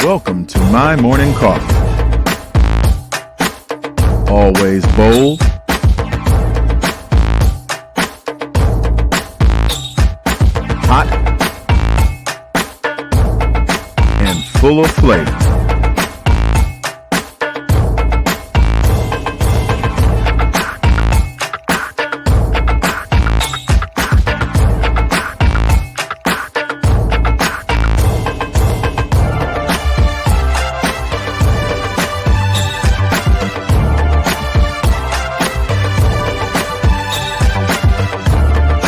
Welcome to my morning coffee. Always bold, hot, and full of flavor.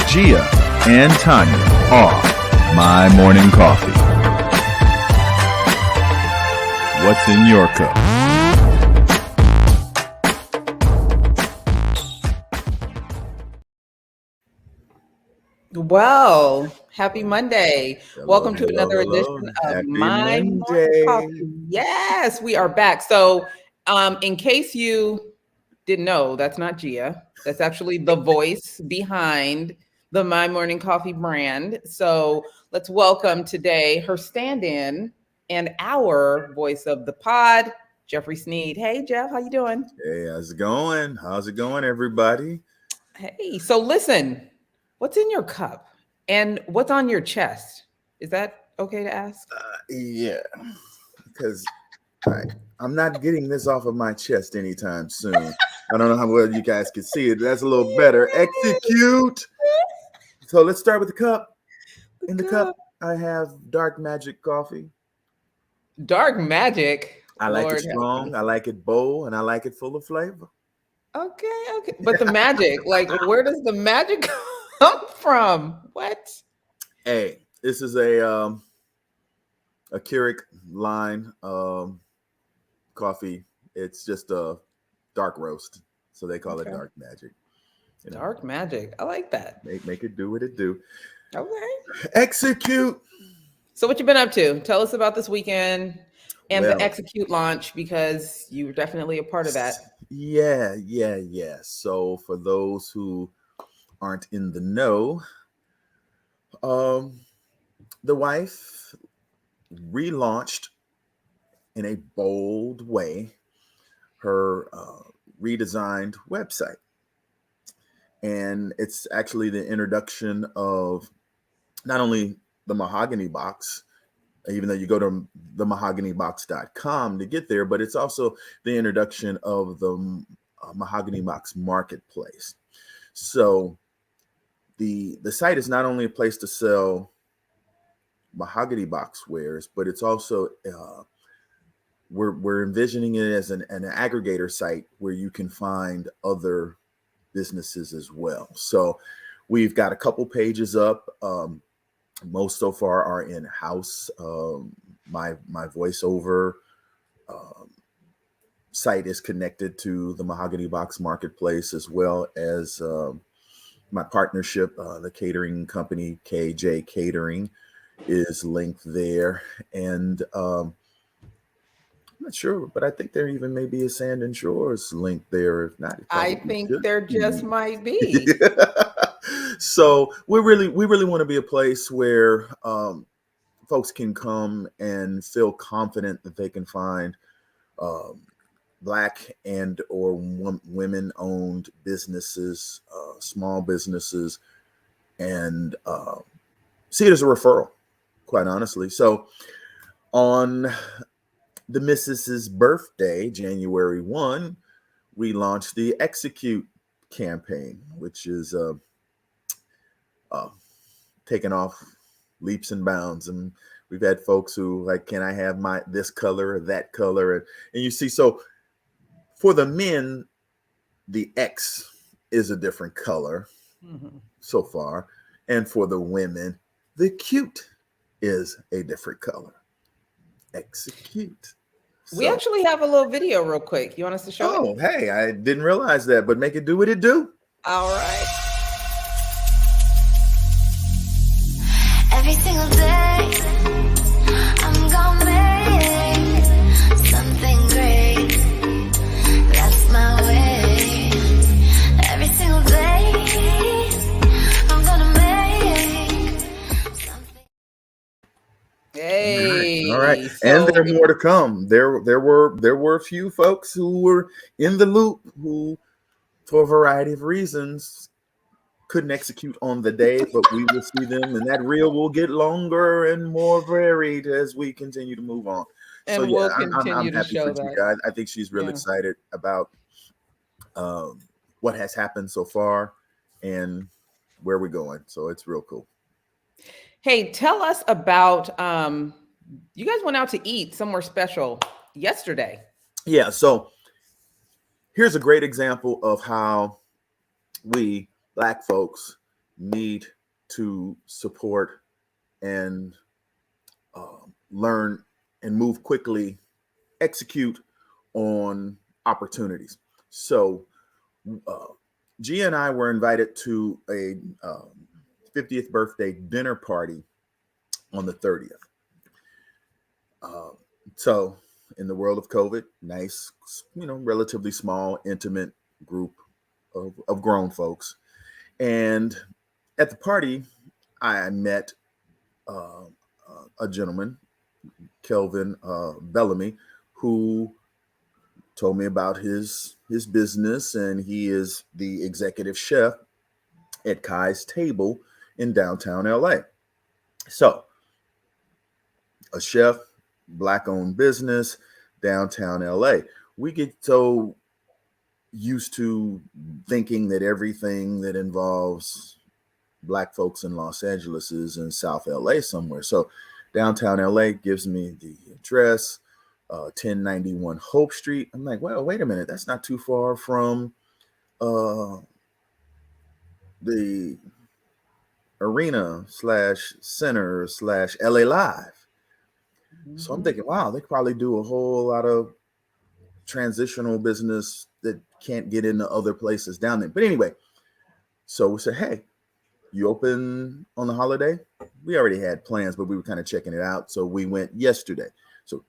Gia and Tonya are my morning coffee. What's in your cup? Well, happy Monday. Welcome to another hello. edition of Happy My Morning Monday. Coffee. Yes, we are back. So, in case you didn't know, that's not Gia. That's actually the voice behind the My Morning Coffee brand. So, let's welcome today her stand-in and our voice of the pod, Jeffrey Sneed. Hey, Jeff, how you doing? Hey, how's it going? How's it going, everybody? Hey, so listen, what's in your cup and what's on your chest? Is that okay to ask? Yeah, because I'm not getting this off of my chest anytime soon. I don't know how well you guys can see it. That's a little better. Execute. So let's start with the cup. In the cup, I have Dark Magic coffee. Dark Magic. I like it strong. I like it bold, and I like it full of flavor. Okay. But the magic, like, where does the magic come from? What? Hey, this is a Keurig line coffee. It's just a dark roast, so they call it Dark Magic. You know, Dark Magic. I like that. Make it do what it do. Okay. Execute. So what you been up to? Tell us about this weekend and the Execute launch, because you were definitely a part of that. Yeah. So for those who aren't in the know, the wife relaunched in a bold way her redesigned website. And it's actually the introduction of not only the Mahogany Box, even though you go to themahoganybox.com to get there, but it's also the introduction of the Mahogany Box Marketplace. So the site is not only a place to sell Mahogany Box wares, but it's also we're envisioning it as an aggregator site where you can find other businesses as well. So we've got a couple pages up. Most so far are in-house. My voiceover site is connected to the Mahogany Box Marketplace, as well as my partnership, the catering company KJ Catering, is linked there. And I'm not sure, but I think there even may be a Sand and Shores link there. If not, I think there just might be. So we really want to be a place where folks can come and feel confident that they can find Black and or women-owned businesses, small businesses, and see it as a referral, quite honestly. So on the Mrs.'s birthday, January 1, we launched the Execute campaign, which is taken off leaps and bounds. And we've had folks who like, can I have this color or that color? And you see, so for the men, the X is a different color so far. And for the women, the cute is a different color. Execute. We actually have a little video real quick. You want us to show it? Oh, hey, I didn't realize that, but make it do what it do. All right. Every single day, I'm gonna make something great. That's my way. Every single day, I'm gonna make something. Hey. All right. right. And there are more to come. There were a few folks who were in the loop who, for a variety of reasons, couldn't execute on the day, but we will see them, and that reel will get longer and more varied as we continue to move on. And So yeah, we'll I'm continue to happy show for that. Gia. I think she's real excited about what has happened so far and where we're going. So it's real cool. Hey, tell us about you guys went out to eat somewhere special yesterday. Yeah, so here's a great example of how we Black folks need to support and learn and move quickly, execute on opportunities. So Gia and I were invited to a 50th birthday dinner party on the 30th. So in the world of COVID, nice, relatively small, intimate group of grown folks. And at the party, I met a gentleman, Kelvin Bellamy, who told me about his business, and he is the executive chef at Kai's Table in downtown LA. So, a chef, Black-owned business, downtown LA. We get so used to thinking that everything that involves Black folks in Los Angeles is in South LA somewhere. So downtown LA gives me the address, 1091 Hope Street. I'm like, well, wait a minute. That's not too far from the arena / center / LA Live. Mm-hmm. So I'm thinking, wow, they could probably do a whole lot of transitional business that can't get into other places down there. But anyway, so we said, hey, you open on the holiday? We already had plans, but we were kind of checking it out. So we went yesterday. So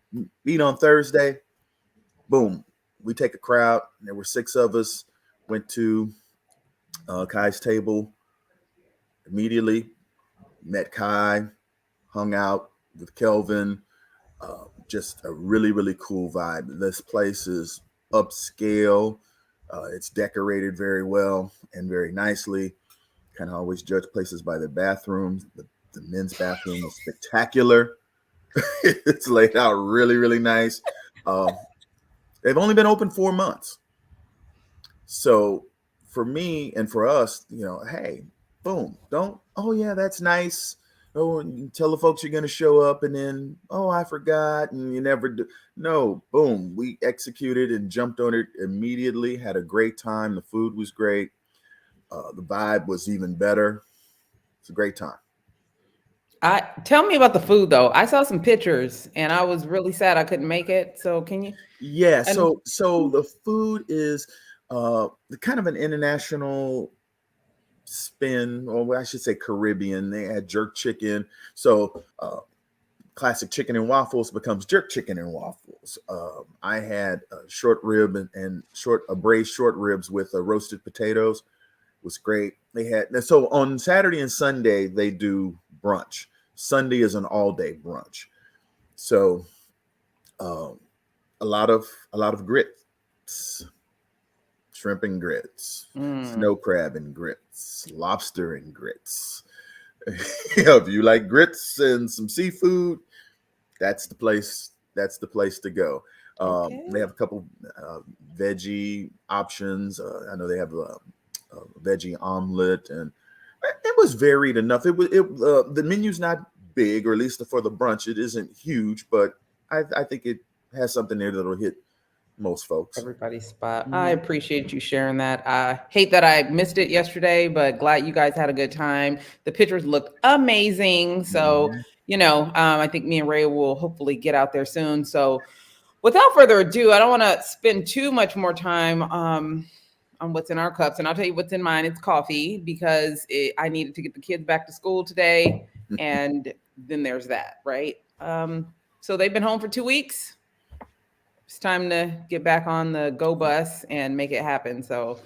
meet on Thursday. Boom. We take a crowd. There were 6 of us. Went to Kai's Table. Immediately met Kai. Hung out with Kelvin. Just a really, really cool vibe. This place is upscale. It's decorated very well and very nicely. Kind of always judge places by their bathrooms. The men's bathroom is spectacular. It's laid out really, really nice. They've only been open 4 months. So for me and for us, hey, boom, oh yeah, that's nice. Oh, and you tell the folks you're going to show up and then, oh, I forgot. And you never do. No, boom. We executed and jumped on it immediately. Had a great time. The food was great. The vibe was even better. It's a great time. Tell me about the food, though. I saw some pictures and I was really sad I couldn't make it. So can you? Yeah. So the food is kind of an international spin, or I should say Caribbean. They had jerk chicken. So classic chicken and waffles becomes jerk chicken and waffles. I had a short rib and braised short ribs with roasted potatoes. It was great. So on Saturday and Sunday they do brunch. Sunday is an all-day brunch. So a lot of grits. Shrimp and grits, snow crab and grits, lobster and grits. If you like grits and some seafood, that's the place to go. Okay. They have a couple veggie options. I know they have a veggie omelet, and it was varied enough. The menu's not big, or at least for the brunch, it isn't huge, but I think it has something there that'll hit most folks. Everybody's spot. I appreciate you sharing that. I hate that I missed it yesterday, but glad you guys had a good time. The pictures looked amazing. So, I think me and Ray will hopefully get out there soon. So without further ado, I don't want to spend too much more time on what's in our cups. And I'll tell you what's in mine. It's coffee, because I needed to get the kids back to school today. And then there's that, right? So they've been home for 2 weeks. It's time to get back on the go bus and make it happen. So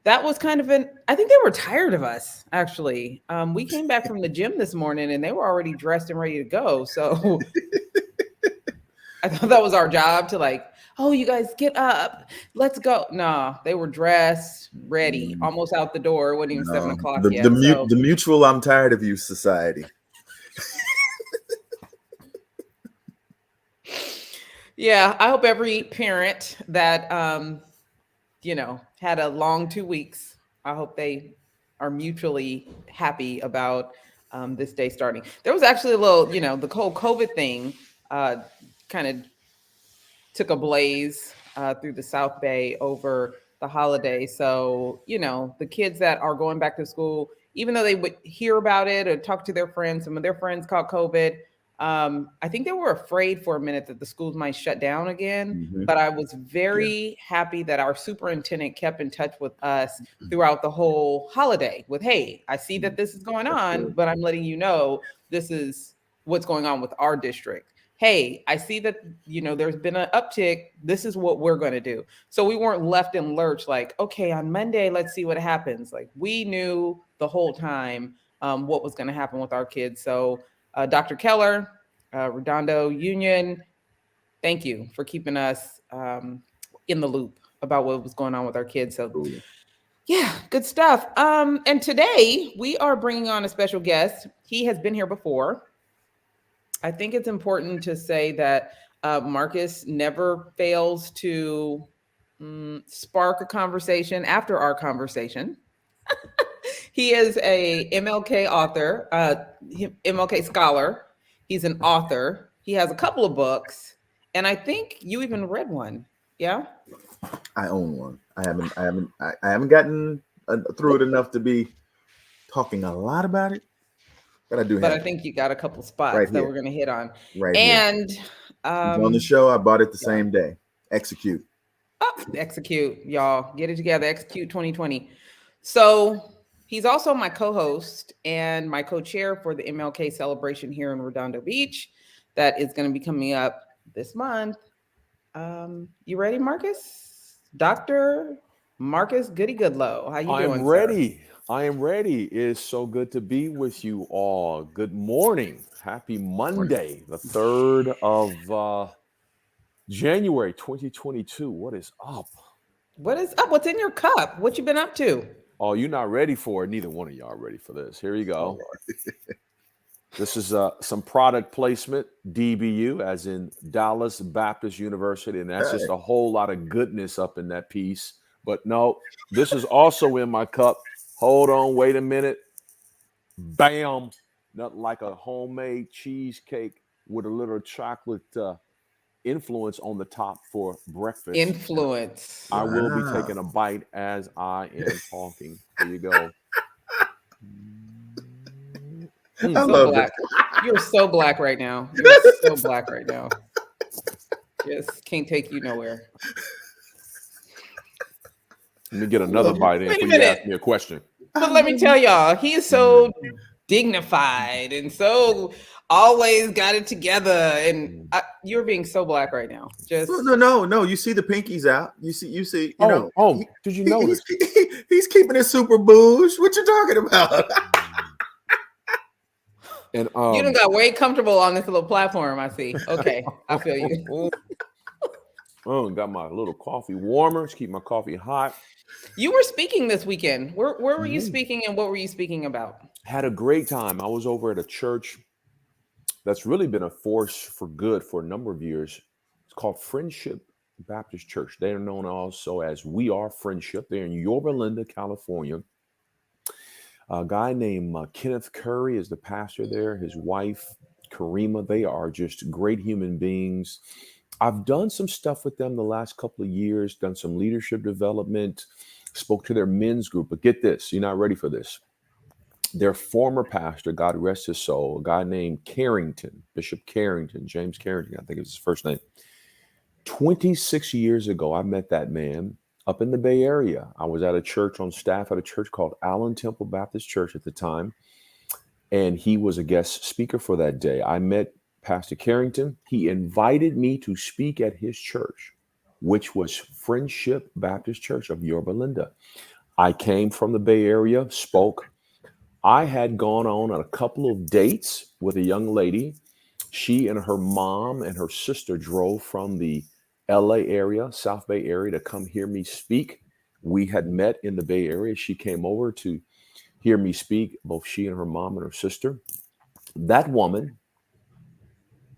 that was kind of I think they were tired of us, actually. We came back from the gym this morning and they were already dressed and ready to go. So I thought that was our job to like, oh, you guys get up, let's go. No, they were dressed, ready, almost out the door. It wasn't even 7 o'clock yet. The mutual "I'm tired of you" society. Yeah, I hope every parent that had a long 2 weeks, I hope they are mutually happy about this day starting. There was actually a little, the whole COVID thing kind of took a blaze through the South Bay over the holiday. So, the kids that are going back to school, even though they would hear about it or talk to their friends, some of their friends caught COVID. I think they were afraid for a minute that the schools might shut down again, but I was very happy that our superintendent kept in touch with us throughout the whole holiday with, hey, I see that this is going on, but I'm letting you know this is what's going on with our district. Hey, I see that, there's been an uptick. This is what we're going to do. So we weren't left in lurch like, okay, on Monday, let's see what happens. Like we knew the whole time what was going to happen with our kids. So Dr. Keller, Redondo Union, thank you for keeping us in the loop about what was going on with our kids. So yeah, good stuff. And today we are bringing on a special guest. He has been here before. I think it's important to say that Marcus never fails to spark a conversation after our conversation. He is a MLK author, MLK scholar. He's an author. He has a couple of books, and I think you even read one. Yeah, I own one. I haven't gotten through it enough to be talking a lot about it, but I do. But I think you got a couple spots that we're going to hit on. Right, and on the show, I bought it the same day. Execute. Execute, y'all. Get it together. Execute 2020. So. He's also my co-host and my co-chair for the MLK celebration here in Redondo Beach that is going to be coming up this month. You ready, Marcus? Dr. Marcus Goodie Goodloe. How you doing, I'm ready. Sir? I am ready. It is so good to be with you all. Good morning. Happy Monday, the 3rd of January 2022. What is up? What is up? What's in your cup? What you been up to? Oh, you're not ready for it. Neither one of y'all are ready for this. Here you go. This is some product placement, DBU, as in Dallas Baptist University. And that's just a whole lot of goodness up in that piece. But no, this is also in my cup. Hold on. Wait a minute. Bam. Nothing like a homemade cheesecake with a little chocolate influence on the top for breakfast. Influence. I will be taking a bite as I am talking. There you go. So black. You're so black right now. You're so black right now. Just can't take you nowhere. Let me get another bite in before you ask me a question. But let me tell y'all, he is so dignified and so always got it together, and you're being so black right now. Just no. You see the pinkies out. You see. Did you notice? He's keeping it super bouge. What you talking about? And you done got way comfortable on this little platform. I see. Okay, I feel you. Got my little coffee warmer to keep my coffee hot. You were speaking this weekend. Where were you speaking, and what were you speaking about? Had a great time. I was over at a church that's really been a force for good for a number of years. It's called Friendship Baptist Church. They are known also as We Are Friendship. They're in Yorba Linda, California. A guy named Kenneth Curry is the pastor there. His wife, Karima, they are just great human beings. I've done some stuff with them the last couple of years, done some leadership development, spoke to their men's group. But get this, you're not ready for this. Their former pastor, God rest his soul, a guy named Carrington, Bishop Carrington, James Carrington, I think is his first name. 26 years ago, I met that man up in the Bay Area. I was at a church on staff at a church called Allen Temple Baptist Church at the time. And he was a guest speaker for that day. I met Pastor Carrington. He invited me to speak at his church, which was Friendship Baptist Church of Yorba Linda. I came from the Bay Area, spoke. I had gone on a couple of dates with a young lady. She and her mom and her sister drove from the LA area, South Bay area, to come hear me speak. We had met in the Bay Area. She came over to hear me speak, both she and her mom and her sister. That woman,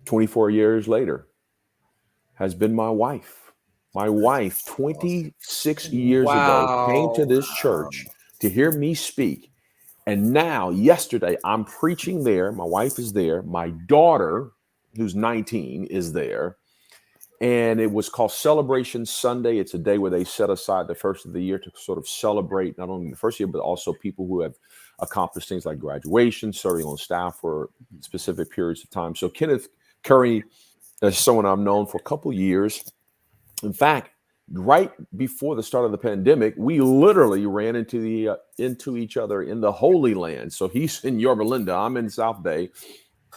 24 years later, has been my wife. My wife, 26 years ago, came to Wow. this church to hear me speak. And now, yesterday, I'm preaching there. My wife is there. My daughter, who's 19, is there. And it was called Celebration Sunday. It's a day where they set aside the first of the year to sort of celebrate not only the first year, but also people who have accomplished things like graduation, serving on staff for specific periods of time. So Kenneth Curry is someone I've known for a couple of years. In fact, right before the start of the pandemic, we literally ran into each other in the Holy Land. So he's in Yorba Linda, I'm in South Bay.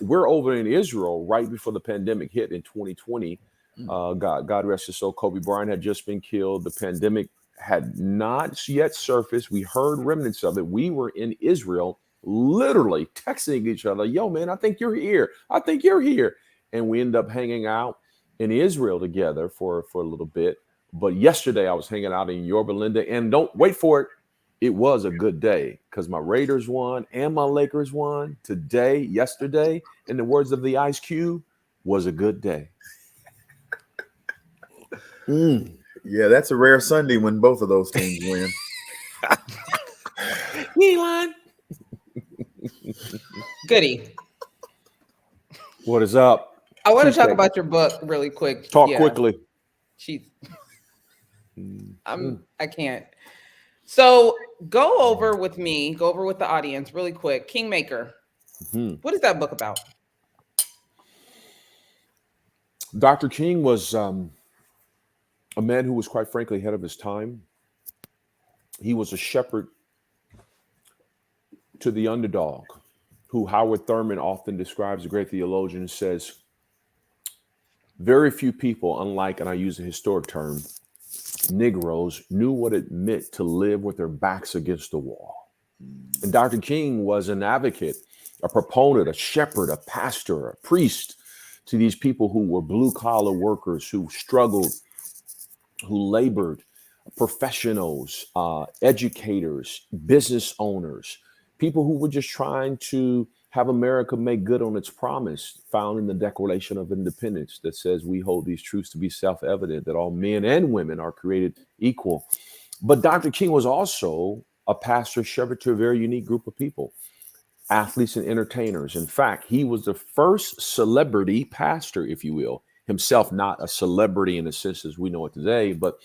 We're over in Israel right before the pandemic hit in 2020. God rest his soul. Kobe Bryant had just been killed. The pandemic had not yet surfaced. We heard remnants of it. We were in Israel, literally texting each other, yo, man, I think you're here. I think you're here. And we ended up hanging out in Israel together for a little bit. But yesterday I was hanging out in Yorba Linda, and don't wait for it. It was a good day because my Raiders won and my Lakers won yesterday, in the words of the Ice Cube, was a good day. Yeah, that's a rare Sunday when both of those teams win. Elon. Goodie. What is up? I want to talk about your book really quick. Talk quickly. Jeez. I can't. So go over with the audience really quick. Kingmaker. What is that book about? Dr. King was a man who was quite frankly ahead of his time. He was a shepherd to the underdog, who Howard Thurman often describes, a great theologian, says, very few people, unlike, and I use a historic term, Negroes, knew what it meant to live with their backs against the wall. And Dr. King was an advocate, a proponent, a shepherd, a pastor, a priest to these people who were blue-collar workers, who struggled, who labored, professionals, educators, business owners, people who were just trying to have America make good on its promise found in the Declaration of Independence that says we hold these truths to be self-evident, that all men and women are created equal. But Dr. King was also a pastor, shepherd to a very unique group of people, athletes and entertainers. In fact, he was the first celebrity pastor, if you will, himself not a celebrity in the sense as we know it today, but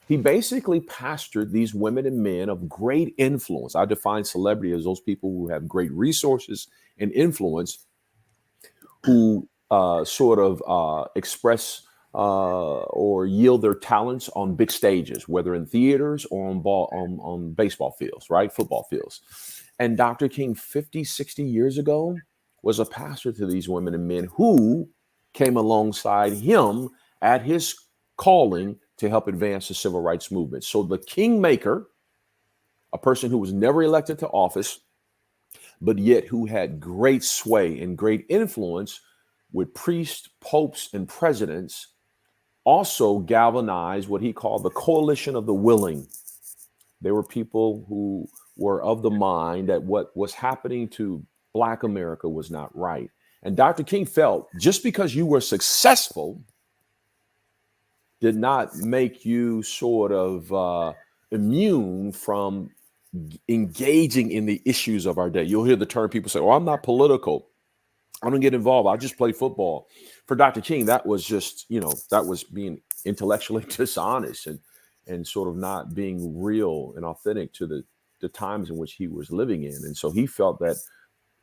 he basically pastored these women and men of great influence. I define celebrity as those people who have great resources and influence, who express or yield their talents on big stages, whether in theaters or on baseball fields, right? Football fields. And Dr. King, 50, 60 years ago, was a pastor to these women and men who came alongside him at his calling to help advance the civil rights movement. So the Kingmaker, a person who was never elected to office, but yet who had great sway and great influence with priests, popes, and presidents, also galvanized what he called the coalition of the willing. There were people who were of the mind that what was happening to Black America was not right. And Dr. King felt just because you were successful did not make you sort of immune from engaging in the issues of our day. You'll hear the term people say, oh, I'm not political. I don't get involved. I just play football. For Dr. King, that was just, that was being intellectually dishonest and sort of not being real and authentic to the times in which he was living in. And so he felt that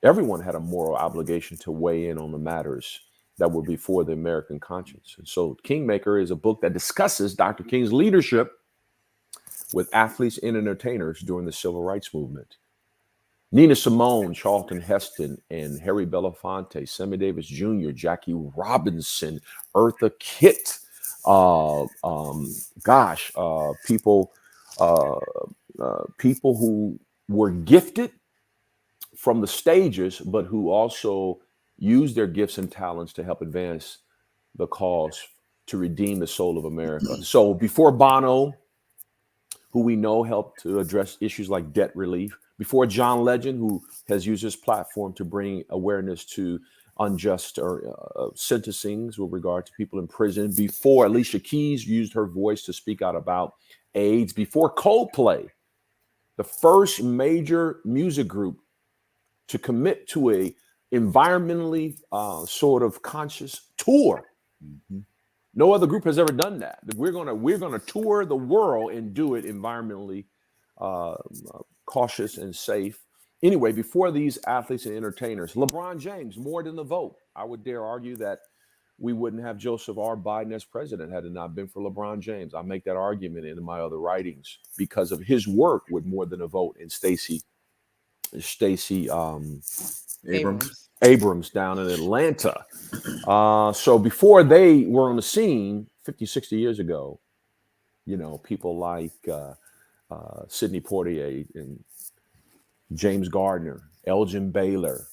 everyone had a moral obligation to weigh in on the matters that were before the American conscience. And so Kingmaker is a book that discusses Dr. King's leadership with athletes and entertainers during the civil rights movement. Nina Simone, Charlton Heston, and Harry Belafonte, Sammy Davis Jr., Jackie Robinson, Eartha Kitt, people who were gifted from the stages, but who also use their gifts and talents to help advance the cause to redeem the soul of America. So before Bono, who we know helped to address issues like debt relief, before John Legend, who has used his platform to bring awareness to unjust or sentencings with regard to people in prison, before Alicia Keys used her voice to speak out about AIDS, before Coldplay, the first major music group to commit to a environmentally sort of conscious tour. Mm-hmm. No other group has ever done that. We're gonna tour the world and do it environmentally cautious and safe. Anyway, before these athletes and entertainers, LeBron James, more than the vote. I would dare argue that we wouldn't have Joseph R. Biden as president had it not been for LeBron James. I make that argument in my other writings because of his work with More Than a Vote and Stacey Abrams down in Atlanta. So before they were on the scene 50, 60 years ago, you know, people like Sidney Poitier and James Gardner, Elgin Baylor,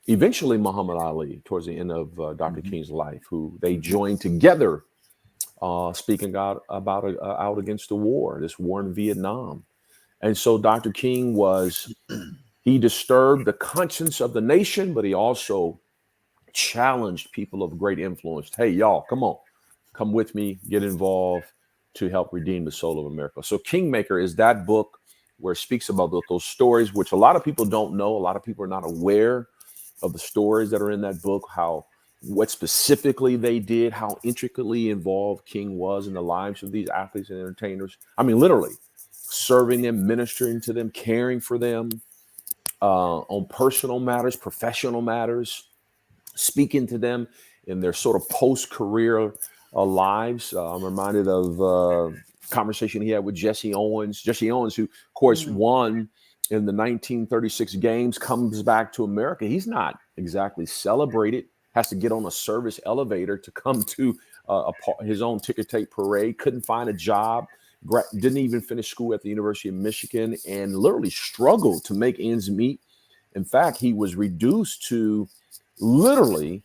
eventually Muhammad Ali towards the end of Dr. King's life, who they joined together speaking out against the war, this war in Vietnam. And so Dr. King he disturbed the conscience of the nation, but he also challenged people of great influence. Hey, y'all, come with me, get involved to help redeem the soul of America. So Kingmaker is that book where it speaks about those stories, which a lot of people don't know. A lot of people are not aware of the stories that are in that book, what specifically they did, how intricately involved King was in the lives of these athletes and entertainers. I mean, literally serving them, ministering to them, caring for them on personal matters, professional matters, speaking to them in their sort of post-career lives. I'm reminded of conversation he had with Jesse Owens. Jesse Owens, who, of course, won in the 1936 games, comes back to America. He's not exactly celebrated, has to get on a service elevator to come to his own ticker tape parade, couldn't find a job, didn't even finish school at the University of Michigan, and literally struggled to make ends meet. In fact, he was reduced to literally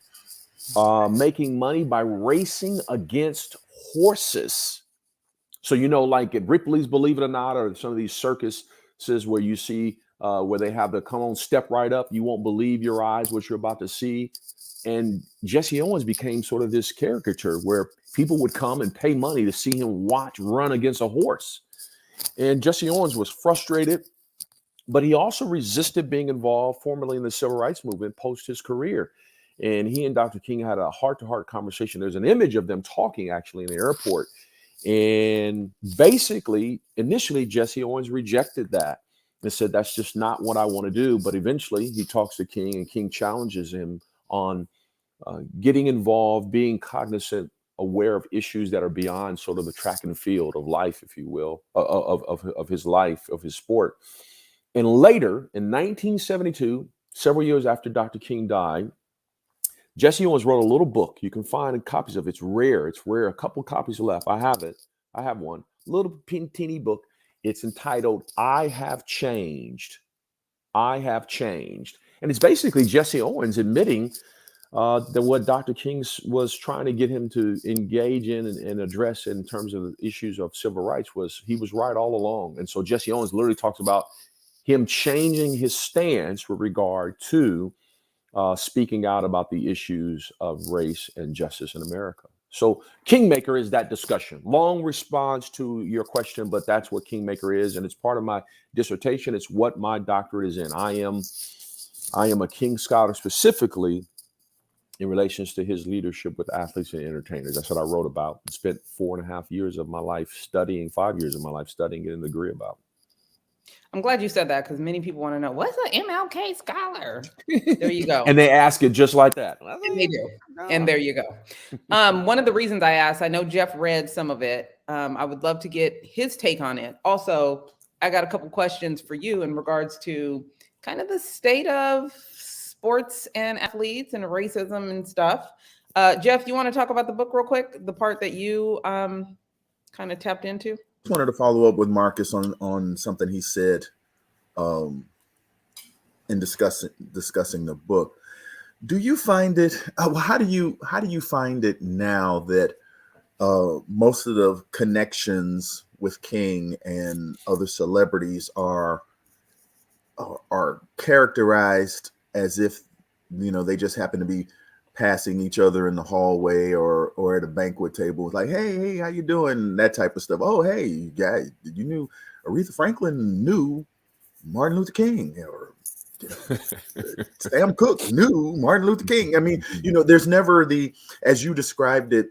making money by racing against horses. So, you know, like at Ripley's Believe It or Not, or some of these circuses where you see where they have the come on, step right up, you won't believe your eyes what you're about to see. And Jesse Owens became sort of this caricature where people would come and pay money to see him run against a horse. And Jesse Owens was frustrated, but he also resisted being involved formally in the civil rights movement post his career. And he and Dr. King had a heart-to-heart conversation. There's an image of them talking actually in the airport. And basically, initially, Jesse Owens rejected that and said, that's just not what I want to do. But eventually he talks to King, and King challenges him on getting involved, being cognizant, aware of issues that are beyond sort of the track and field of life, if you will, of his life, of his sport. And later in 1972, several years after Dr. King died, Jesse Owens wrote a little book. You can find copies of it. It's rare. A couple copies left. I have it. I have one. Little teeny book. It's entitled, I Have Changed. I Have Changed. And it's basically Jesse Owens admitting that what Dr. King was trying to get him to engage in and address in terms of the issues of civil rights he was right all along. And so Jesse Owens literally talks about him changing his stance with regard to speaking out about the issues of race and justice in America. So Kingmaker is that discussion. Long response to your question, but that's what Kingmaker is. And it's part of my dissertation. It's what my doctorate is in. I am a King Scholar specifically in relations to his leadership with athletes and entertainers. That's what I wrote about. I spent 4.5 years of my life studying, 5 years of my life studying, getting a degree about. I'm glad you said that because many people want to know, what's an MLK scholar? There you go. And they ask it just like that. And they do. And there you go. One of the reasons I asked, I know Jeff read some of it. I would love to get his take on it. Also, I got a couple questions for you in regards to kind of the state of sports and athletes and racism and stuff. Jeff, you want to talk about the book real quick? The part that you kind of tapped into? I wanted to follow up with Marcus on something he said in discussing the book. Do you find it? How do you find it now that most of the connections with King and other celebrities are characterized as if they just happen to be passing each other in the hallway or at a banquet table, like, hey, how you doing? That type of stuff. Oh, hey, you guys, you knew Aretha Franklin knew Martin Luther King, or Sam Cooke knew Martin Luther King. I mean, there's never the, as you described it,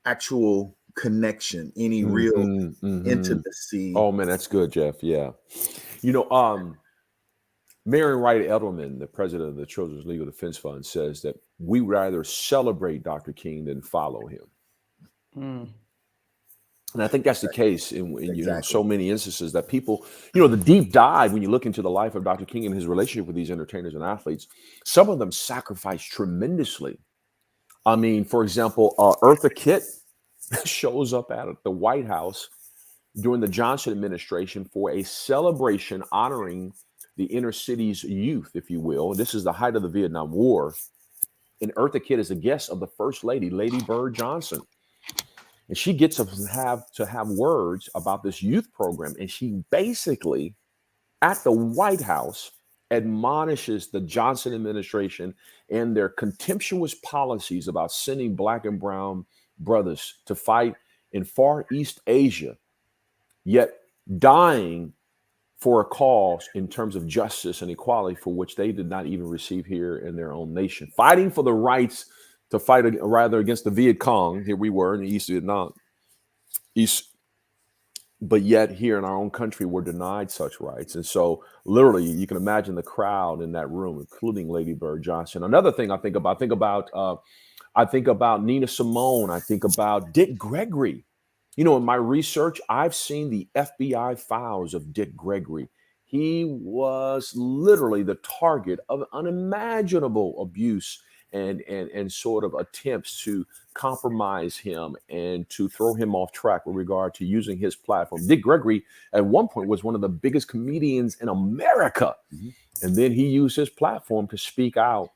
actual connection, any real intimacy. Oh man, that's good, Jeff. Yeah. Marion Wright Edelman, the president of the Children's Legal Defense Fund, says that we rather celebrate Dr. King than follow him. And I think that's the case in so many instances that people, the deep dive, when you look into the life of Dr. King and his relationship with these entertainers and athletes, some of them sacrificed tremendously. I mean, for example, Eartha Kitt shows up at the White House during the Johnson administration for a celebration honoring the inner city's youth, if you will. This is the height of the Vietnam War. And Eartha Kitt is a guest of the First Lady, Lady Bird Johnson. And she gets to have words about this youth program. And she basically, at the White House, admonishes the Johnson administration and their contemptuous policies about sending Black and brown brothers to fight in Far East Asia, yet dying for a cause in terms of justice and equality for which they did not even receive here in their own nation. Fighting for the rights to fight rather against the Viet Cong. Here we were in the East Vietnam. But yet here in our own country, we're denied such rights. And so literally you can imagine the crowd in that room, including Lady Bird Johnson. Another thing I think about Nina Simone. I think about Dick Gregory. In my research, I've seen the FBI files of Dick Gregory. He was literally the target of unimaginable abuse and sort of attempts to compromise him and to throw him off track with regard to using his platform. Dick Gregory at one point was one of the biggest comedians in America. And then he used his platform to speak out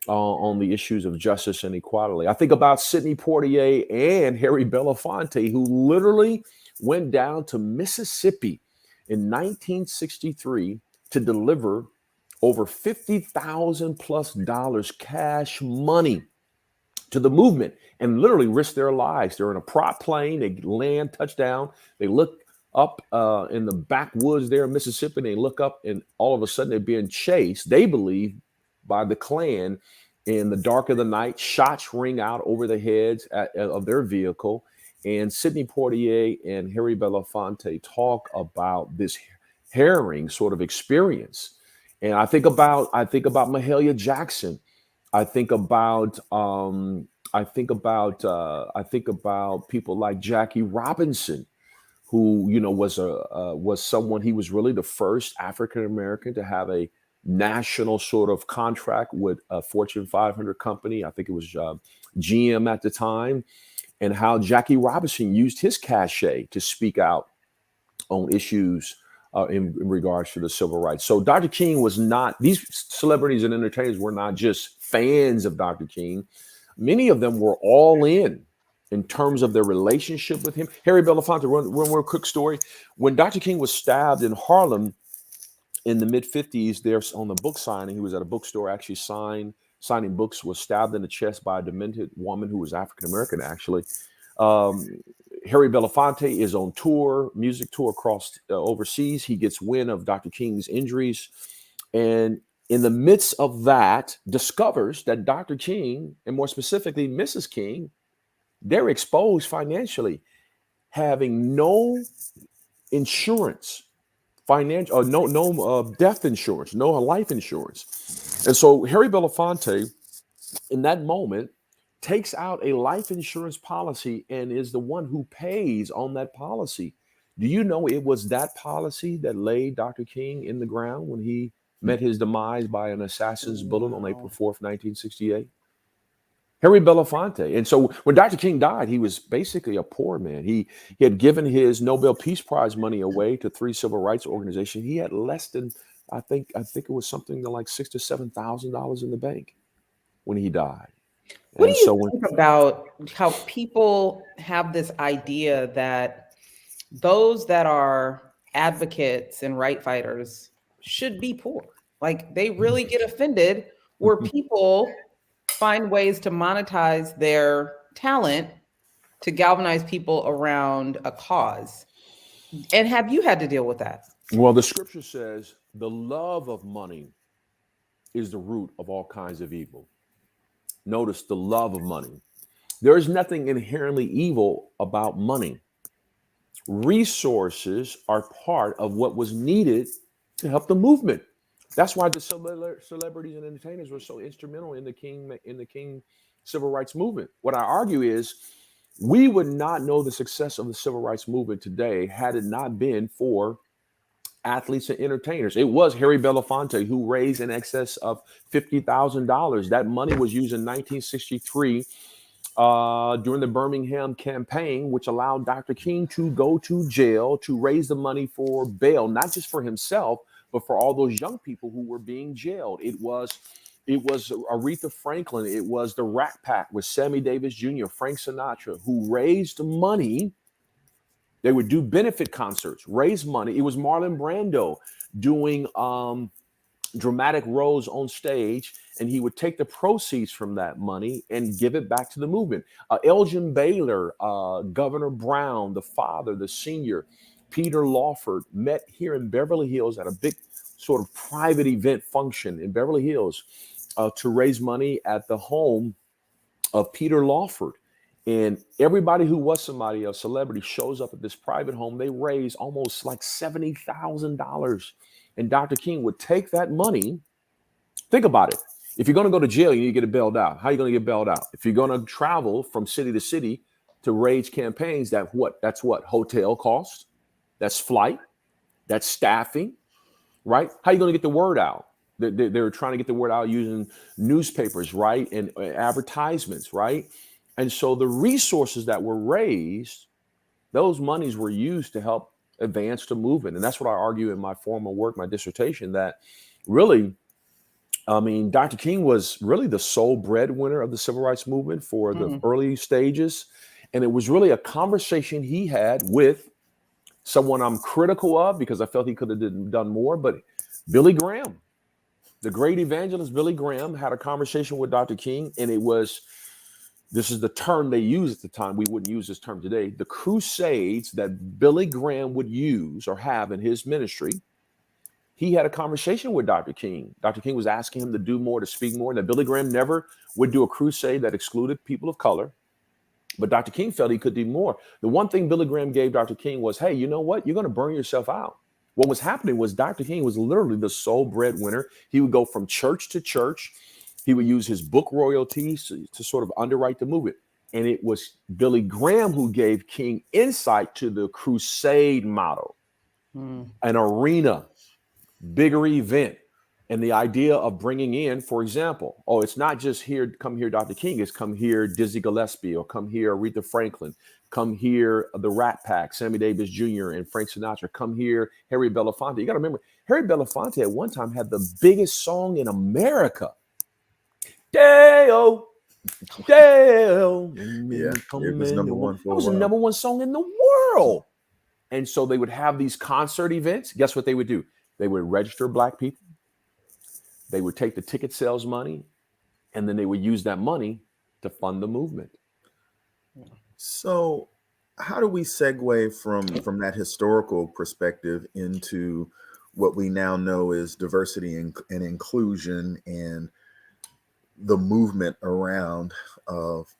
on the issues of justice and equality. I think about Sidney Poitier and Harry Belafonte, who literally went down to Mississippi in 1963 to deliver over $50,000+ cash money to the movement and literally risk their lives. They're in a prop plane, they land, touchdown, they look up in the backwoods there in Mississippi, and they look up and all of a sudden they're being chased, they believe, by the Klan. In the dark of the night, shots ring out over the heads of their vehicle. And Sidney Poitier and Harry Belafonte talk about this harrowing sort of experience. And I think about Mahalia Jackson. I think about people like Jackie Robinson, who was someone. He was really the first African American to have a national sort of contract with a Fortune 500 company. I think it was GM at the time, and how Jackie Robinson used his cachet to speak out on issues in regards to the civil rights. So Dr. King was not, these celebrities and entertainers were not just fans of Dr. King. Many of them were all in terms of their relationship with him. Harry Belafonte, one more quick story. When Dr. King was stabbed in Harlem in the mid-50s, there's on the book signing, he was at a bookstore actually signing books, was stabbed in the chest by a demented woman who was African-American, actually. Harry Belafonte is on tour, music tour across overseas. He gets wind of Dr. King's injuries. And in the midst of that, discovers that Dr. King, and more specifically, Mrs. King, they're exposed financially, having no insurance, financial, no death insurance, no life insurance. And so Harry Belafonte, in that moment, takes out a life insurance policy and is the one who pays on that policy. Do you know it was that policy that laid Dr. King in the ground when he met his demise by an assassin's bullet on April 4th, 1968? Harry Belafonte. And so when Dr. King died, he was basically a poor man. He had given his Nobel Peace Prize money away to 3 civil rights organizations. He had less than I think it was something like $6,000 to $7,000 in the bank when he died. What And do you so think about how people have this idea that those that are advocates and right fighters should be poor? Like, they really get offended where people find ways to monetize their talent to galvanize people around a cause. And have you had to deal with that? well, the scripture says the love of money is the root of all kinds of evil. Notice the love of money. There is nothing inherently evil about money. Resources are part of what was needed to help the movement. That's why the celebrities and entertainers were so instrumental in the King civil rights movement. What I argue is we would not know the success of the civil rights movement today had it not been for athletes and entertainers. It was Harry Belafonte who raised in excess of $50,000. That money was used in 1963 during the Birmingham campaign, which allowed Dr. King to go to jail to raise the money for bail, not just for himself, but for all those young people who were being jailed. It was Aretha Franklin. It was the Rat Pack with Sammy Davis Jr., Frank Sinatra, who raised money. They would do benefit concerts, raise money. It was Marlon Brando doing dramatic roles on stage, and he would take the proceeds from that money and give it back to the movement. Elgin Baylor, Governor Brown, the father, the senior, Peter Lawford met here in Beverly Hills at a big sort of private event function in Beverly Hills to raise money at the home of Peter Lawford. And everybody who was somebody, a celebrity, shows up at this private home. They raise almost like $70,000. And Dr. King would take that money. Think about it. If you're going to go to jail, you need to get it bailed out. How are you going to get bailed out? If you're going to travel from city to city to raise campaigns, that's what? Hotel costs. That's flight. That's staffing, right? How are you going to get the word out? They're trying to get the word out using newspapers, right? And advertisements, right? And so the resources that were raised, those monies were used to help advance the movement. And that's what I argue in my formal work, my dissertation, that really, I mean, Dr. King was really the sole breadwinner of the civil rights movement for the early stages. And it was really a conversation he had with someone I'm critical of because I felt he could have done more, but Billy Graham, the great evangelist Billy Graham, had a conversation with Dr. King, and it was, this is the term they used at the time. We wouldn't use this term today. The crusades that Billy Graham would use or have in his ministry, he had a conversation with Dr. King. Dr. King was asking him to do more, to speak more, and that Billy Graham never would do a crusade that excluded people of color. But Dr. King felt he could do more. The one thing Billy Graham gave Dr. King was, hey, you know what? You're going to burn yourself out. What was happening was Dr. King was literally the sole breadwinner. He would go from church to church. He would use his book royalties to sort of underwrite the movement. And it was Billy Graham who gave King insight to the crusade model, an arena, bigger event, and the idea of bringing in, for example, it's not just here, come here, Dr. King, it's come here, Dizzy Gillespie, or come here, Aretha Franklin, come here, the Rat Pack, Sammy Davis Jr. and Frank Sinatra, come here, Harry Belafonte. You got to remember, Harry Belafonte at one time had the biggest song in America. Dale, Dale. Yeah, it was number one for a while. It was the number one song in the world. And so they would have these concert events. Guess what they would do? They would register Black people. They would take the ticket sales money, and then they would use that money to fund the movement. So how do we segue from that historical perspective into what we now know is diversity and inclusion and the movement around of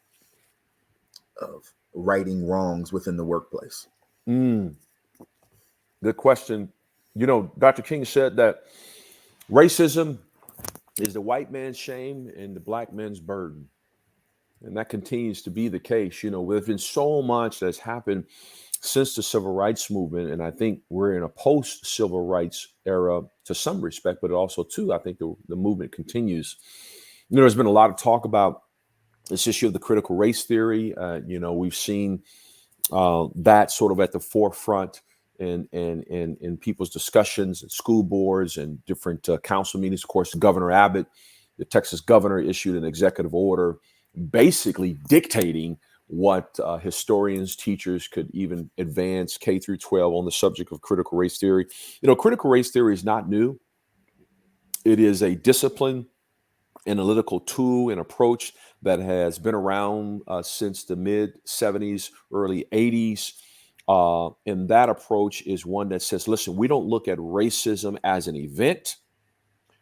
righting wrongs within the workplace? Good question. You know, Dr. King said that racism is the white man's shame and the Black man's burden. And that continues to be the case. You know, there's been so much that's happened since the civil rights movement. And I think we're in a post-civil rights era to some respect, but also too, I think the movement continues. You know, there's been a lot of talk about this issue of the critical race theory. You know, we've seen that sort of at the forefront in people's discussions and school boards and different council meetings. Of course, Governor Abbott, the Texas governor, issued an executive order basically dictating what historians, teachers could even advance K through 12 on the subject of critical race theory. Critical race theory is not new. It is a discipline, analytical tool and approach that has been around since the mid 70s, early 80s. And that approach is one that says, listen, we don't look at racism as an event.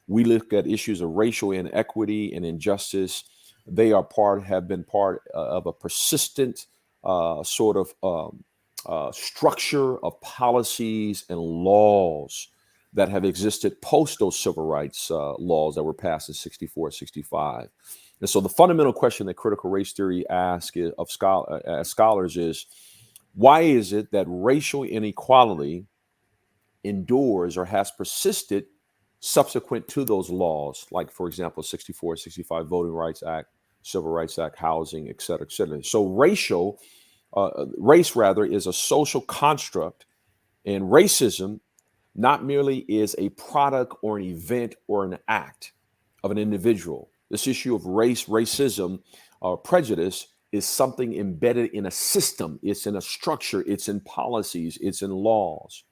We look at issues of racial inequity and injustice. They have been part of a persistent sort of structure of policies and laws that have existed post those civil rights laws that were passed in 64, 65. And so the fundamental question that critical race theory asks of scholars is, why is it that racial inequality endures or has persisted subsequent to those laws, like, for example, 64, 65 Voting Rights Act, Civil Rights Act, housing, et cetera, et cetera. So race is a social construct, and racism not merely is a product or an event or an act of an individual. This issue of racism, or prejudice is something embedded in a system. It's in a structure. It's in policies. It's in laws.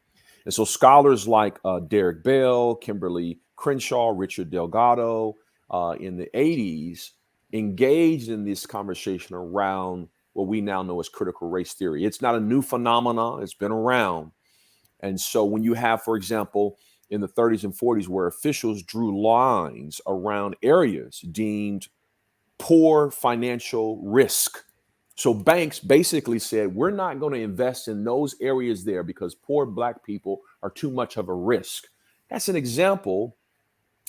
And so scholars like Derek Bell, Kimberly Crenshaw, Richard Delgado in the 80s engaged in this conversation around what we now know as critical race theory. It's not a new phenomenon. It's been around. And so when you have, for example, in the 30s and 40s, where officials drew lines around areas deemed poor financial risk. So banks basically said, we're not going to invest in those areas there because poor Black people are too much of a risk. That's an example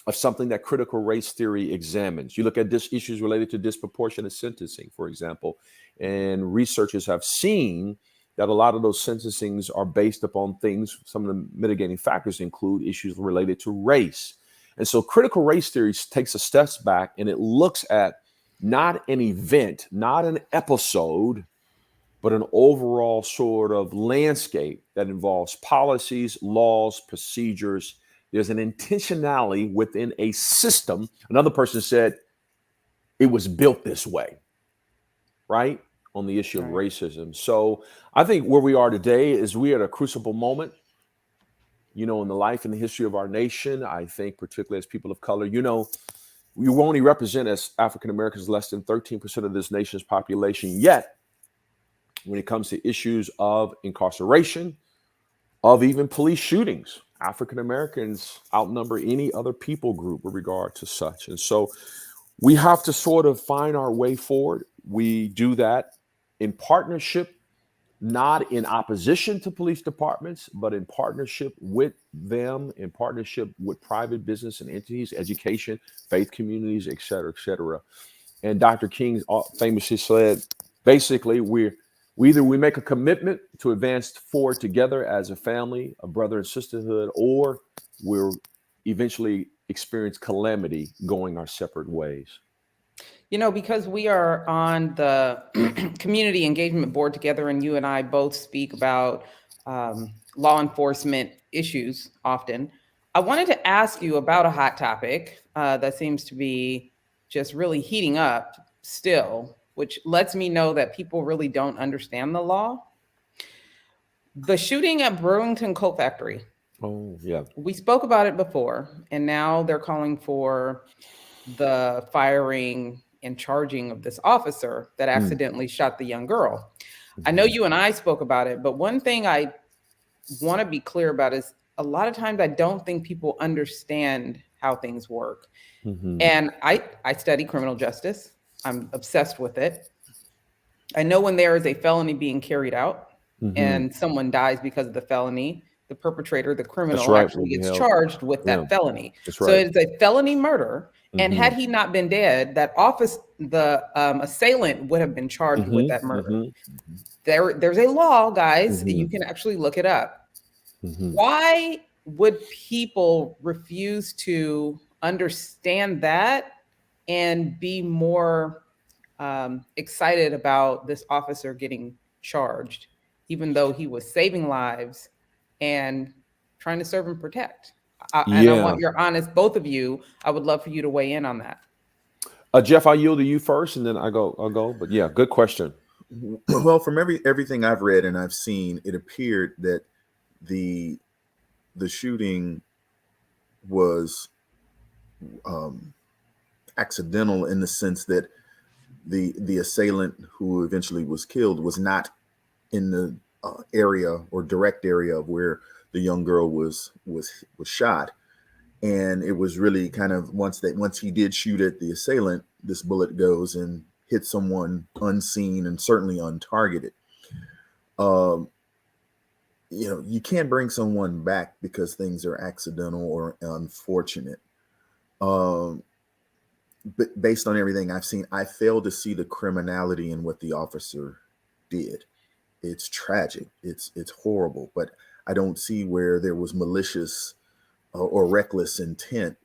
of something that critical race theory examines. You look at issues related to disproportionate sentencing, for example, and researchers have seen that a lot of those sentencings are based upon things. Some of the mitigating factors include issues related to race. And so critical race theory takes a step back and it looks at not an event, not an episode, but an overall sort of landscape that involves policies, laws, procedures. There's an intentionality within a system. Another person said it was built this way, right? On the issue of racism. So I think where we are today is we're at a crucible moment, in the life and the history of our nation. I think particularly as people of color, we only represent as African Americans less than 13% of this nation's population. Yet, when it comes to issues of incarceration, of even police shootings, African Americans outnumber any other people group with regard to such. And so we have to sort of find our way forward. We do that in partnership, not in opposition to police departments, but in partnership with them, in partnership with private business and entities, education, faith communities, et cetera, et cetera. And Dr. King famously said, basically, we make a commitment to advance forward together as a family, a brother and sisterhood, or we'll eventually experience calamity going our separate ways. Because we are on the Community Engagement Board together, and you and I both speak about law enforcement issues often, I wanted to ask you about a hot topic that seems to be just really heating up still, which lets me know that people really don't understand the law. The shooting at Burlington Coat Factory. Oh, yeah. We spoke about it before, and now they're calling for the firing and charging of this officer that accidentally shot the young girl. I know you and I spoke about it, but one thing I want to be clear about is a lot of times I don't think people understand how things work. And I study criminal justice. I'm obsessed with it. I know when there is a felony being carried out and someone dies because of the felony, the perpetrator, the criminal, actually gets charged with that felony. So it's a felony murder. And had he not been dead, the assailant would have been charged with that murder. There's a law, guys. You can actually look it up. Why would people refuse to understand that and be more excited about this officer getting charged, even though he was saving lives and trying to serve and protect. And I Yeah. want your honest, both of you, I would love for you to weigh in on that. Jeff, I yield to you first, and then I'll go. But yeah, good question. Well, from everything I've read and I've seen, it appeared that the shooting was accidental, in the sense that the assailant who eventually was killed was not in the area or direct area of where the young girl was shot. And it was really kind of, once he did shoot at the assailant, this bullet goes and hits someone unseen and certainly untargeted. You can't bring someone back because things are accidental or unfortunate. But based on everything I've seen, I fail to see the criminality in what the officer did. It's tragic. It's horrible, but I don't see where there was malicious or reckless intent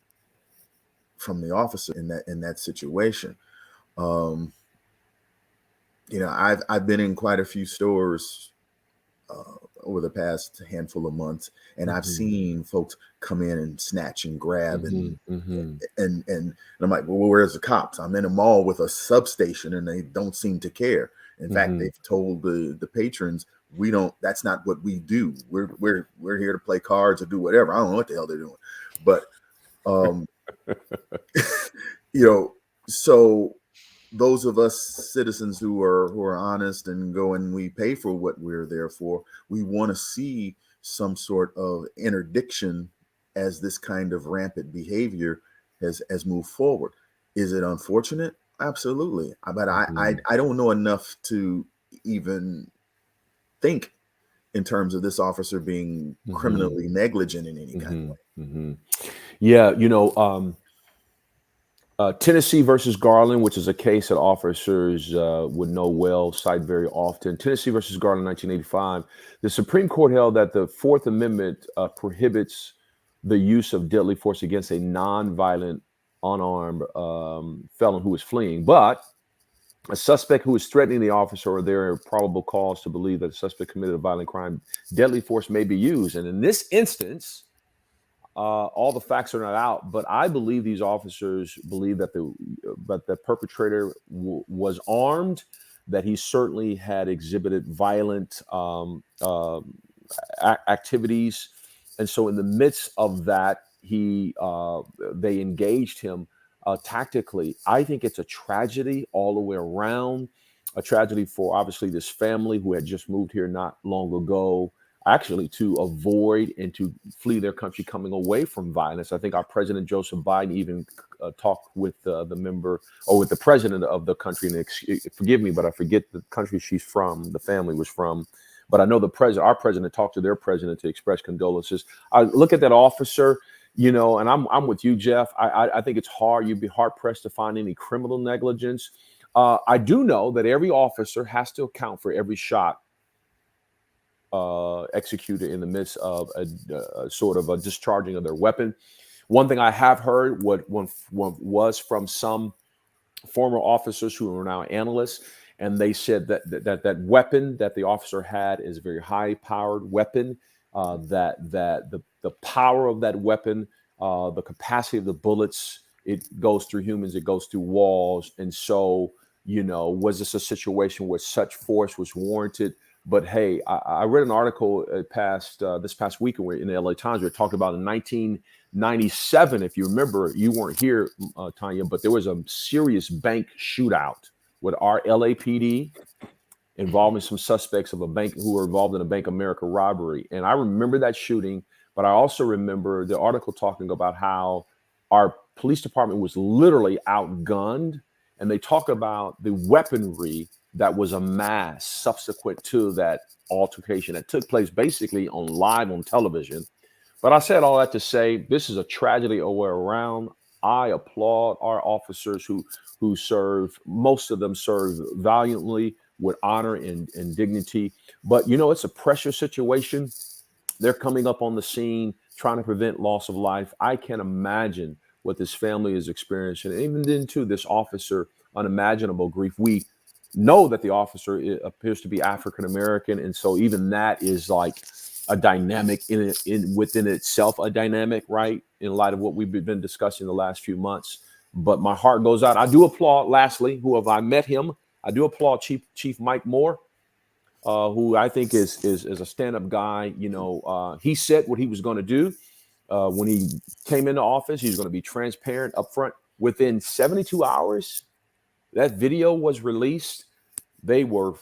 from the officer in that situation. I've been in quite a few stores over the past handful of months, and I've seen folks come in and snatch and grab and I'm like, well, where's the cops? I'm in a mall with a substation and they don't seem to care. In fact, they've told the patrons, that's not what we do. We're here to play cards or do whatever. I don't know what the hell they're doing. But so those of us citizens who are honest and go and we pay for what we're there for, we want to see some sort of interdiction as this kind of rampant behavior has moved forward. Is it unfortunate? Absolutely. But I don't know enough to even think in terms of this officer being criminally negligent in any kind of way. Yeah, Tennessee versus Garland, which is a case that officers would know well, cite very often. Tennessee versus Garland, 1985. The Supreme Court held that the Fourth Amendment prohibits the use of deadly force against a non-violent, unarmed felon who is fleeing. But a suspect who is threatening the officer, or there are probable cause to believe that the suspect committed a violent crime, deadly force may be used. And in this instance, all the facts are not out, but I believe these officers believe that the perpetrator was armed, that he certainly had exhibited violent activities, and so in the midst of that, they engaged him tactically. I think it's a tragedy all the way around. A tragedy for obviously this family who had just moved here not long ago, actually to avoid and to flee their country, coming away from violence. I think our President Joseph Biden even talked with the member or with the president of the country, and forgive me, but I forget the country she's from, the family was from. But I know our president talked to their president to express condolences. I look at that officer, and I'm with you, Jeff. I think it's hard. You'd be hard pressed to find any criminal negligence. I do know that every officer has to account for every shot executed in the midst of a sort of a discharging of their weapon. One thing I have heard was from some former officers who are now analysts, and they said that weapon that the officer had is a very high-powered weapon. That the power of that weapon, the capacity of the bullets, it goes through humans, it goes through walls, and so was this a situation where such force was warranted? But hey, I read an article this past week in the LA Times where it talked about in 1997, if you remember, you weren't here, Tonya, but there was a serious bank shootout with our LAPD involving some suspects of a bank who were involved in a Bank of America robbery. And I remember that shooting, but I also remember the article talking about how our police department was literally outgunned. And they talk about the weaponry that was amassed subsequent to that altercation that took place basically live on television. But I said all that to say this is a tragedy all the way around. I applaud our officers who serve. Most of them serve valiantly with honor and dignity. But it's a pressure situation. They're coming up on the scene, trying to prevent loss of life. I can't imagine what this family is experiencing. And even then, too, this officer, unimaginable grief. We know that the officer appears to be African American, and so even that is like a dynamic within itself, a dynamic, right? In light of what we've been discussing the last few months. But my heart goes out. I do applaud, lastly, who have I met him? I do applaud Chief Mike Moore, who I think is a stand-up guy. You know, he said what he was going to do when he came into office. He was going to be transparent, upfront. Within 72 hours, that video was released. They were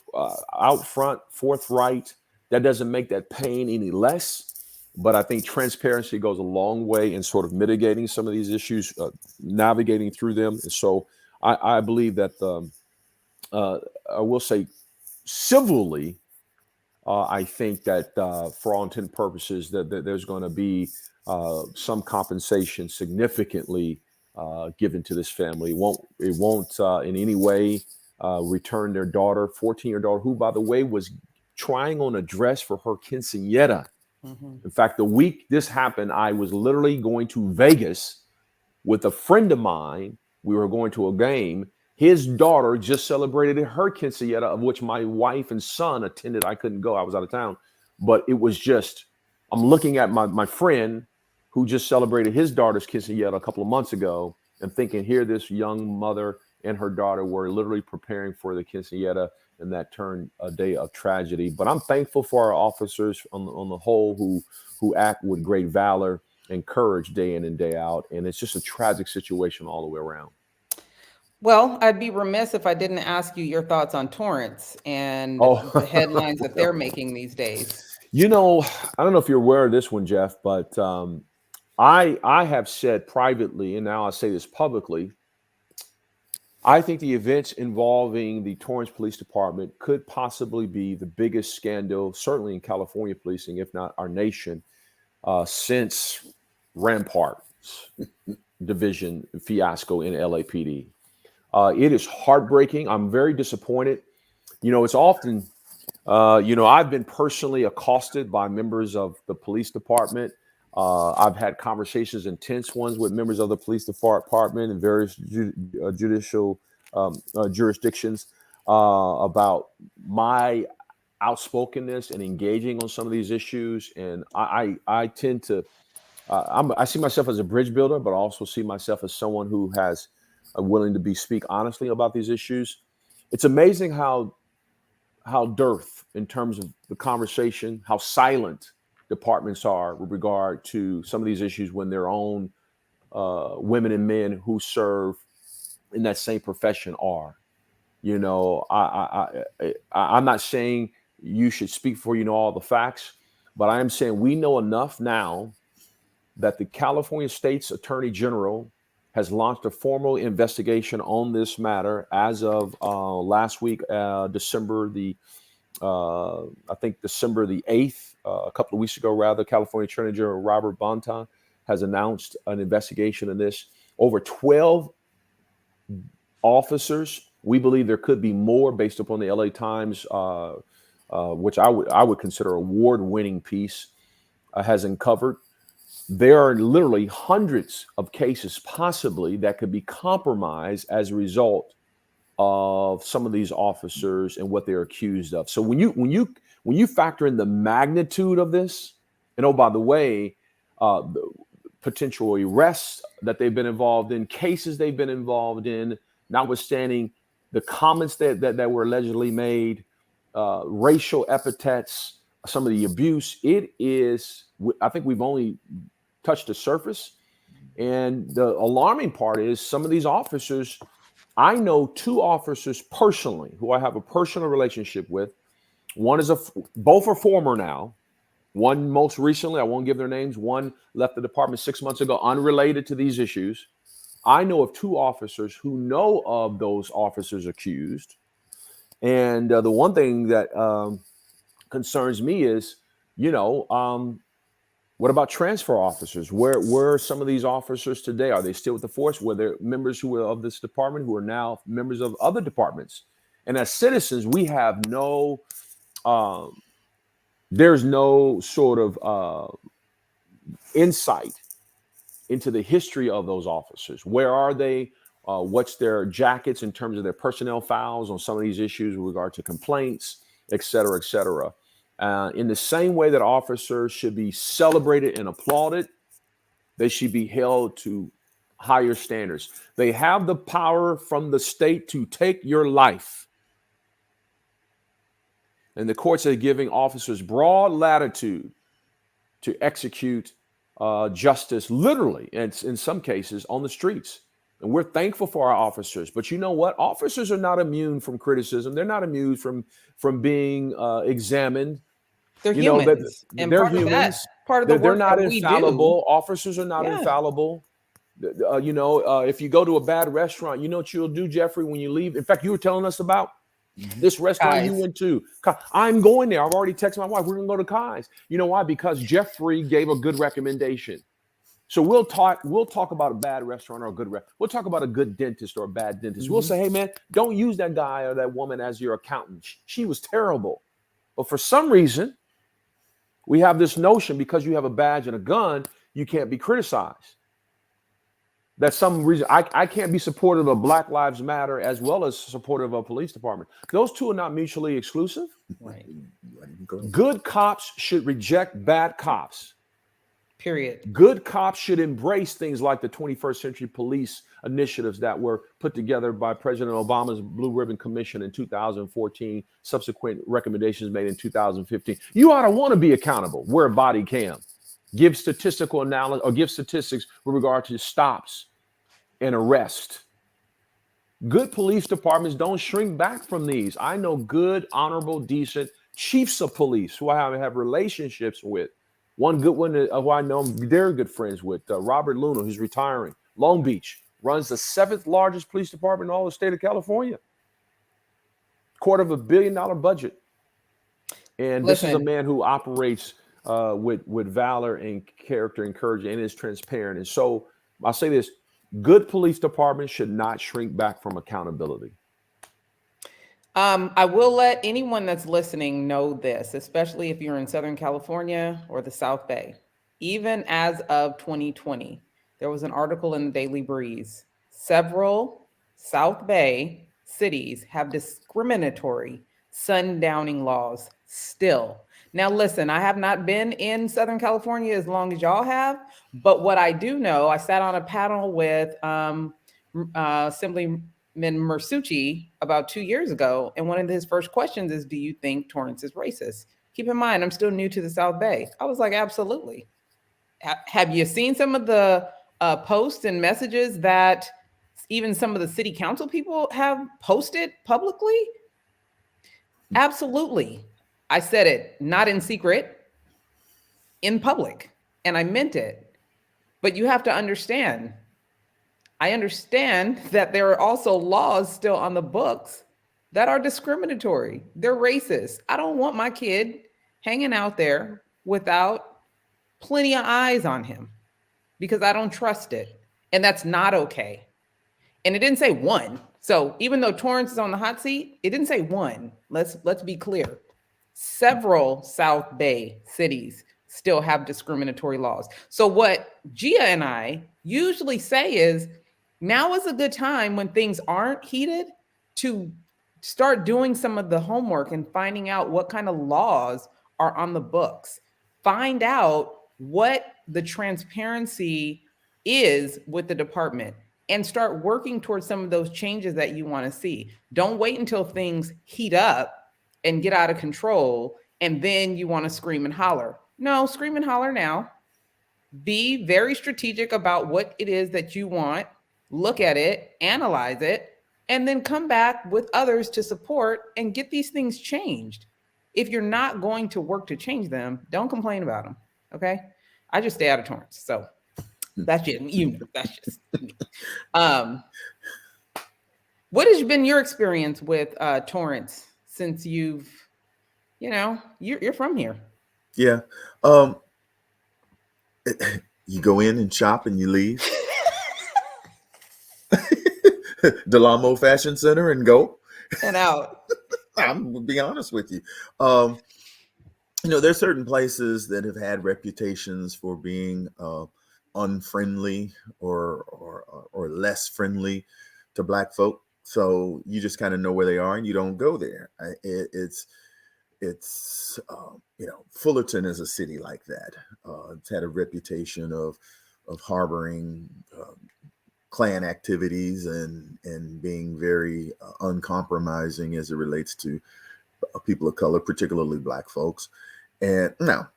out front, forthright. That doesn't make that pain any less. But I think transparency goes a long way in sort of mitigating some of these issues, navigating through them. And so I believe that I will say civilly, I think that for all intent and purposes, that there's going to be some compensation significantly given to this family. It won't in any way return their daughter, 14-year-old daughter, who, by the way, was trying on a dress for her quinceañera. Mm-hmm. In fact, the week this happened, I was literally going to Vegas with a friend of mine. We were going to a game. His daughter just celebrated her quinceañera, of which my wife and son attended. I couldn't go. I was out of town. But it was just, I'm looking at my friend who just celebrated his daughter's quinceañera a couple of months ago and thinking, here this young mother and her daughter were literally preparing for the quinceañera, and that turned a day of tragedy. But I'm thankful for our officers on the whole who act with great valor and courage day in and day out. And it's just a tragic situation all the way around. Well, I'd be remiss if I didn't ask you your thoughts on Torrance and the headlines that they're making these days. You know, I don't know if you're aware of this one, Jeff, but I have said privately, and now I say this publicly, I think the events involving the Torrance Police Department could possibly be the biggest scandal, certainly in California policing, if not our nation, since Rampart's division fiasco in LAPD. It is heartbreaking. I'm very disappointed. You know, it's often, I've been personally accosted by members of the police department. I've had conversations, intense ones, with members of the police department and various judicial jurisdictions about my outspokenness and engaging on some of these issues. And I tend to, I see myself as a bridge builder, but I also see myself as someone who has willing to speak honestly about these issues. It's amazing how dearth in terms of the conversation, how silent departments are with regard to some of these issues when their own women and men who serve in that same profession are. You know, I'm not saying you should speak for all the facts, but I am saying we know enough now that the California State's Attorney General has launched a formal investigation on this matter as of last week, December the 8th, a couple of weeks ago, rather. California Attorney General Robert Bonta has announced an investigation in this. Over 12 officers. We believe there could be more based upon the LA Times, which I would consider award-winning piece, has uncovered. There are literally hundreds of cases possibly that could be compromised as a result of some of these officers and what they're accused of. So when you factor in the magnitude of this, and oh, by the way, potential arrests that they've been involved in, cases they've been involved in, notwithstanding the comments that were allegedly made, racial epithets, some of the abuse, I think we've only touched the surface. And the alarming part is some of these officers, I know two officers personally who I have a personal relationship with. One is both are former now. One most recently, I won't give their names. One left the department 6 months ago, unrelated to these issues. I know of two officers who know of those officers accused. And the one thing that concerns me is, what about transfer officers? Where are some of these officers today? Are they still with the force? Were there members who were of this department who are now members of other departments? And as citizens, we have there's no sort of insight into the history of those officers. Where are they? What's their jackets in terms of their personnel files on some of these issues with regard to complaints, et cetera, et cetera. In the same way that officers should be celebrated and applauded, they should be held to higher standards. They have the power from the state to take your life. And the courts are giving officers broad latitude to execute justice, literally, and in some cases on the streets. And we're thankful for our officers. But you know what? Officers are not immune from criticism. They're not immune from being examined. They're You know, humans. And they're part of humans. that, part of the They're work not that we infallible. do. Officers are not Yeah. infallible. If you go to a bad restaurant, you know what you'll do, Jeffrey, when you leave? In fact, you were telling us about this restaurant you Kai's. went to. I'm going there. I've already texted my wife. We're going to go to Kai's. You know why? Because Jeffrey gave a good recommendation. So we'll talk about a bad restaurant or a good restaurant. We'll talk about a good dentist or a bad dentist. Mm-hmm. We'll say, hey, man, don't use that guy or that woman as your accountant. She was terrible. But for some reason, we have this notion because you have a badge and a gun, you can't be criticized. That's some reason I can't be supportive of Black Lives Matter as well as supportive of a police department. Those two are not mutually exclusive. Right. Good cops should reject bad cops. Period. Good cops should embrace things like the 21st Century Police initiatives that were put together by President Obama's Blue Ribbon Commission in 2014, subsequent recommendations made in 2015. You ought to want to be accountable. Wear a body cam. Give statistical analysis or give statistics with regard to stops and arrest. Good police departments don't shrink back from these. I know good, honorable, decent chiefs of police who I have relationships with. One good one who I know I'm very good friends with, Robert Luna, who's retiring. Long Beach, runs the 7th largest police department in all the state of California. $250 million budget. And this is a man who operates with valor and character and courage and is transparent. And so I'll say this, good police departments should not shrink back from accountability. I will let anyone that's listening know this, especially if you're in Southern California or the South Bay. Even as of 2020, there was an article in the Daily Breeze. Several South Bay cities have discriminatory sundowning laws still. Now, listen, I have not been in Southern California as long as y'all have, but what I do know, I sat on a panel with Assemblyman Mersucci about 2 years ago, and one of his first questions is, do you think Torrance is racist? Keep in mind, I'm still new to the South Bay. I was like, absolutely. Have you seen some of the posts and messages that even some of the city council people have posted publicly? Absolutely. I said it, not in secret, in public, and I meant it. But you have to understand, I understand that there are also laws still on the books that are discriminatory. They're racist. I don't want my kid hanging out there without plenty of eyes on him because I don't trust it. And that's not okay. And it didn't say one. So even though Torrance is on the hot seat, it didn't say one. Let's be clear. Several South Bay cities still have discriminatory laws. So what Gia and I usually say is, now is a good time when things aren't heated to start doing some of the homework and finding out what kind of laws are on the books. Find out what the transparency is with the department and start working towards some of those changes that you want to see. Don't wait until things heat up and get out of control, and then you want to scream and holler. No, scream and holler now. Be very strategic about what it is that you want. Look at it, analyze it, and then come back with others to support and get these things changed. If you're not going to work to change them, don't complain about them, okay? I just stay out of Torrance, so that's just, that's just me. What has been your experience with Torrance since you're from here? Yeah. You go in and shop and you leave. Delamo Fashion Center and go. And out. I'm gonna be honest with you. There's certain places that have had reputations for being unfriendly or less friendly to Black folk. So you just kind of know where they are and you don't go there. it's Fullerton is a city like that. It's had a reputation of harboring Klan activities and being very uncompromising as it relates to people of color, particularly Black folks. And now,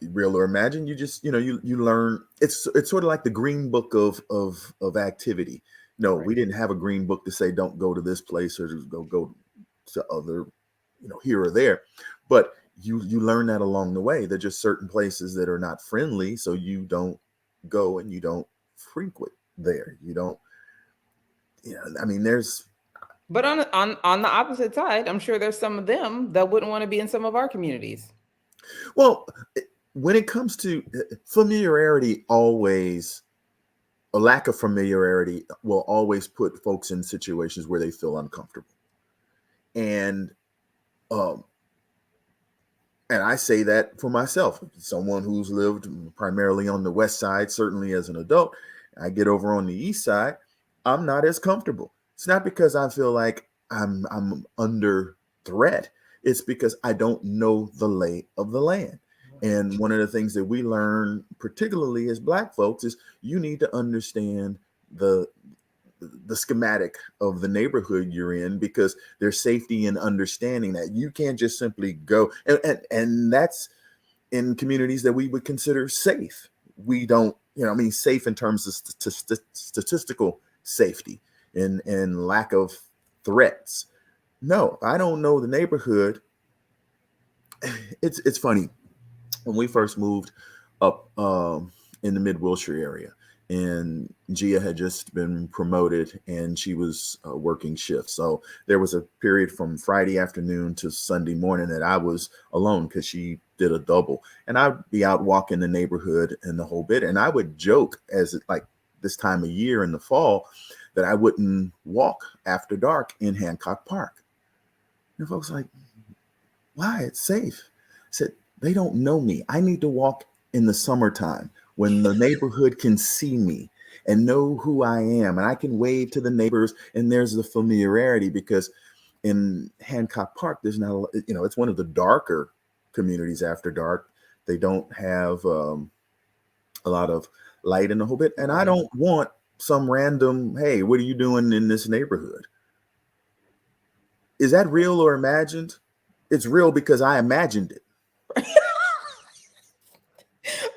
real or imagined, you just you learn. It's sort of like the green book of activity. No, Right. we didn't have a green book to say don't go to this place or go to other, here or there, but you learn that along the way. There are just certain places that are not friendly, so you don't go and you don't frequent there. You don't. I mean, there's. But on the opposite side, I'm sure there's some of them that wouldn't want to be in some of our communities. Well, when it comes to familiarity, always a lack of familiarity will always put folks in situations where they feel uncomfortable. And I say that for myself, someone who's lived primarily on the West Side, certainly as an adult. I get over on the East Side, I'm not as comfortable. It's not because I feel like I'm under threat. It's because I don't know the lay of the land. And one of the things that we learn, particularly as Black folks, is you need to understand the schematic of the neighborhood you're in, because there's safety in understanding that you can't just simply go. And that's in communities that we would consider safe. We don't, safe in terms of statistical safety and lack of threats. No, I don't know the neighborhood. It's funny. When we first moved up in the Mid-Wilshire area, and Gia had just been promoted and she was working shifts. So there was a period from Friday afternoon to Sunday morning that I was alone because she did a double. And I'd be out walking the neighborhood and the whole bit. And I would joke like this time of year in the fall that I wouldn't walk after dark in Hancock Park. And folks were like, why? It's safe. I said, they don't know me. I need to walk in the summertime when the neighborhood can see me and know who I am. And I can wave to the neighbors, and there's the familiarity, because in Hancock Park, there's not, it's one of the darker communities after dark. They don't have a lot of light in the whole bit. And I don't want some random, hey, what are you doing in this neighborhood? Is that real or imagined? It's real because I imagined it.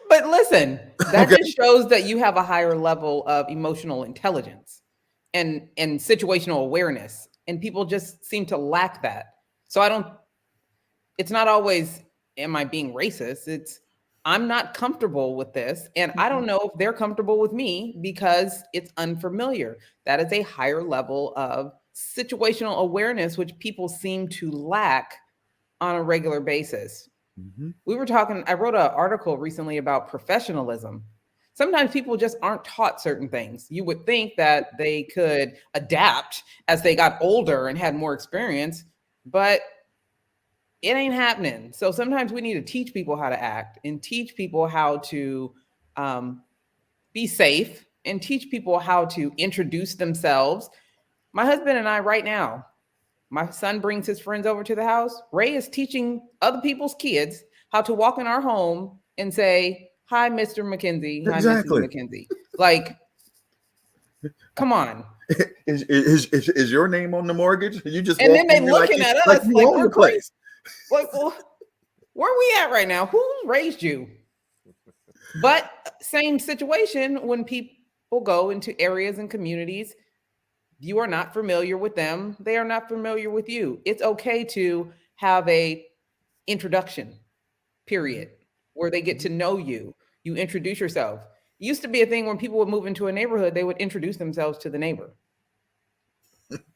But listen, that just shows that you have a higher level of emotional intelligence and situational awareness. And people just seem to lack that. So it's not always, am I being racist? It's, I'm not comfortable with this. And I don't know if they're comfortable with me because it's unfamiliar. That is a higher level of situational awareness, which people seem to lack on a regular basis. Mm-hmm. We were talking, I wrote an article recently about professionalism. Sometimes people just aren't taught certain things. You would think that they could adapt as they got older and had more experience, but it ain't happening. So sometimes we need to teach people how to act and teach people how to be safe and teach people how to introduce themselves. My husband and I right now, my son brings his friends over to the house. Ray is teaching other people's kids how to walk in our home and say, hi, Mr. McKenzie. Hi, Exactly. Mrs. McKenzie. Like, come on. Is your name on the mortgage? You just and then they looking at us like we're crazy. Like, well, where are we at right now? Who raised you? But same situation when people go into areas and communities. You are not familiar with them. They are not familiar with you. It's okay to have a introduction period where they get to know you. You introduce yourself. It used to be a thing when people would move into a neighborhood, they would introduce themselves to the neighbor.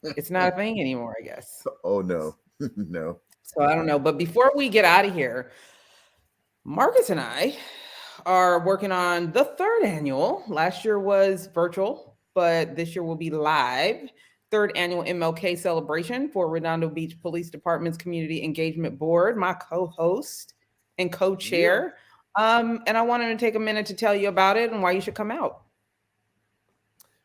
It's not a thing anymore, I guess. Oh, no, no. So I don't know. But before we get out of here, Marcus and I are working on the third annual. Last year was virtual, but this year will be live. Third annual MLK celebration for Redondo Beach Police Department's Community Engagement Board, my co-host and co-chair. And I wanted to take a minute to tell you about it and why you should come out.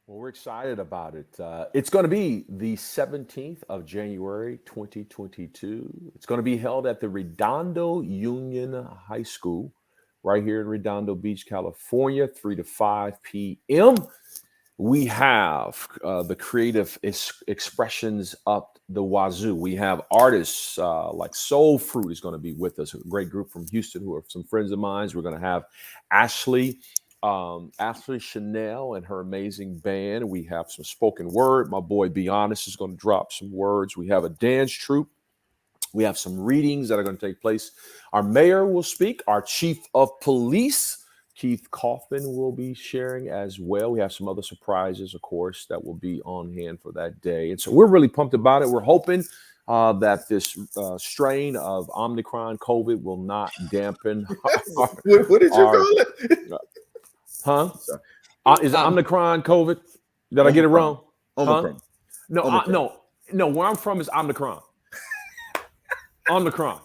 Well, we're excited about it. It's going to be the 17th of January, 2022. It's going to be held at the Redondo Union High School right here in Redondo Beach, California, 3 to 5 p.m. We have the creative expressions up the wazoo. We have artists like Soul Fruit is going to be with us, a great group from Houston who are some friends of mine. We're going to have Ashley Chanel and her amazing band. We have some spoken word. My boy Be Honest is going to drop some words. We have a dance troupe. We have some readings that are going to take place. Our mayor will speak. Our chief of police, Keith Kaufman, will be sharing as well. We have some other surprises, of course, that will be on hand for that day. And so we're really pumped about it. We're hoping that this strain of Omicron COVID will not dampen what did you call it? Huh? Is it Omicron COVID? Did I get it wrong? Omicron. Huh? No, Omicron. No. Where I'm from is Omicron. Omicron.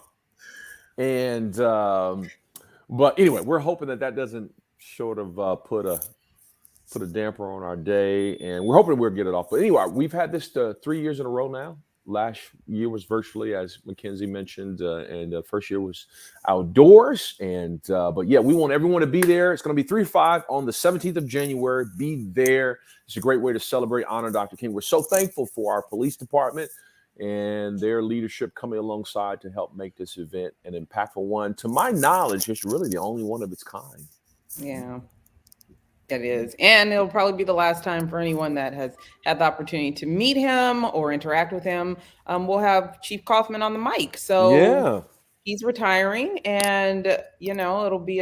And but anyway, we're hoping that doesn't sort of put a damper on our day, and we're hoping we'll get it off. But anyway, we've had this 3 years in a row now. Last year was virtually, as McKenzie mentioned, and the first year was outdoors. And but yeah, we want everyone to be there. It's going to be 3 to 5 on the 17th of January. Be there. It's a great way to celebrate, honor Dr. King. We're so thankful for our police department and their leadership coming alongside to help make this event an impactful one. To my knowledge, it's really the only one of its kind. Yeah, it is. And it'll probably be the last time for anyone that has had the opportunity to meet him or interact with him. We'll have Chief Kaufman on the mic. So yeah, he's retiring, and, it'll be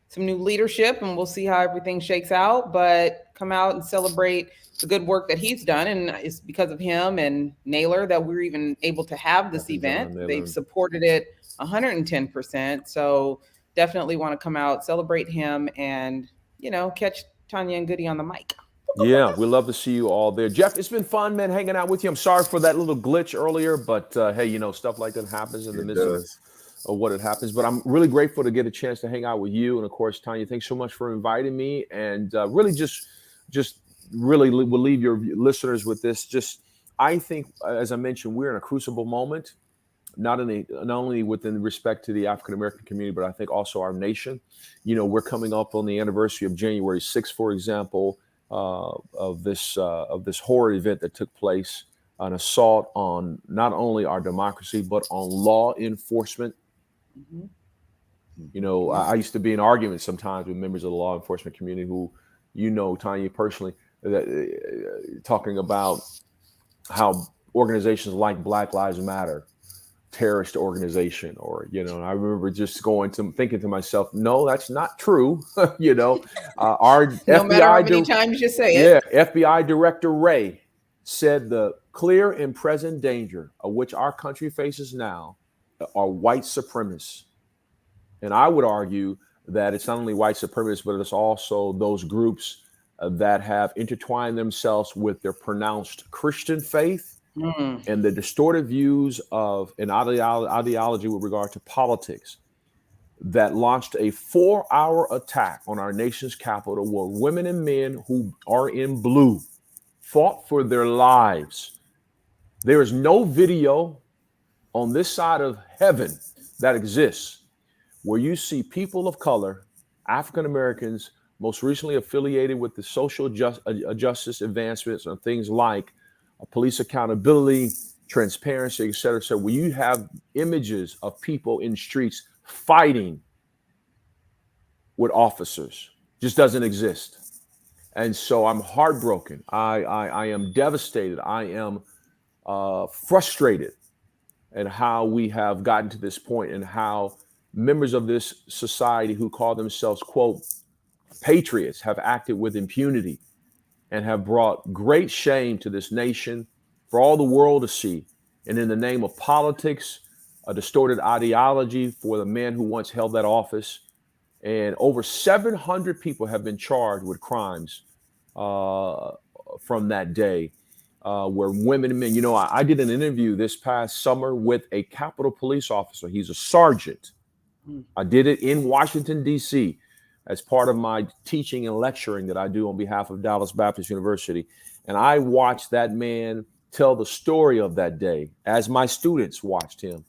some new leadership, and we'll see how everything shakes out. But come out and celebrate the good work that he's done. And it's because of him and Naylor that we're even able to have this event. They've supported it 110%. So definitely want to come out, celebrate him, and, catch Tonya and Goodie on the mic. Yeah, we love to see you all there. Jeff, it's been fun, man, hanging out with you. I'm sorry for that little glitch earlier, but hey, stuff like that happens in the midst of what it happens. But I'm really grateful to get a chance to hang out with you. And of course, Tonya, thanks so much for inviting me. And really just really will leave your listeners with this. I think, as I mentioned, we're in a crucible moment, not only within respect to the African-American community, but I think also our nation. We're coming up on the anniversary of January 6th, for example, of this horror event that took place, an assault on not only our democracy, but on law enforcement. Mm-hmm. I used to be in arguments sometimes with members of the law enforcement community who, Tonya, personally, talking about how organizations like Black Lives Matter, terrorist organization, or I remember just thinking to myself, no, that's not true. Our no FBI, matter how many times you say it. Yeah, FBI Director Wray said the clear and present danger of which our country faces now are white supremacists. And I would argue that it's not only white supremacists, but it's also those groups that have intertwined themselves with their pronounced Christian faith and the distorted views of an ideology with regard to politics that launched a 4-hour attack on our nation's capital, where women and men who are in blue fought for their lives. There is no video on this side of heaven that exists where you see people of color, African Americans, most recently affiliated with the social justice advancements on things like police accountability, transparency, et cetera. So when you have images of people in streets fighting with officers, just doesn't exist. And so I'm heartbroken. I am devastated. I am frustrated at how we have gotten to this point, and how members of this society who call themselves, quote, patriots, have acted with impunity and have brought great shame to this nation for all the world to see. And in the name of politics, a distorted ideology for the man who once held that office. And over 700 people have been charged with crimes from that day, where women and men, I did an interview this past summer with a Capitol Police officer. He's a sergeant. I did it in Washington, D.C. as part of my teaching and lecturing that I do on behalf of Dallas Baptist University. And I watched that man tell the story of that day as my students watched him.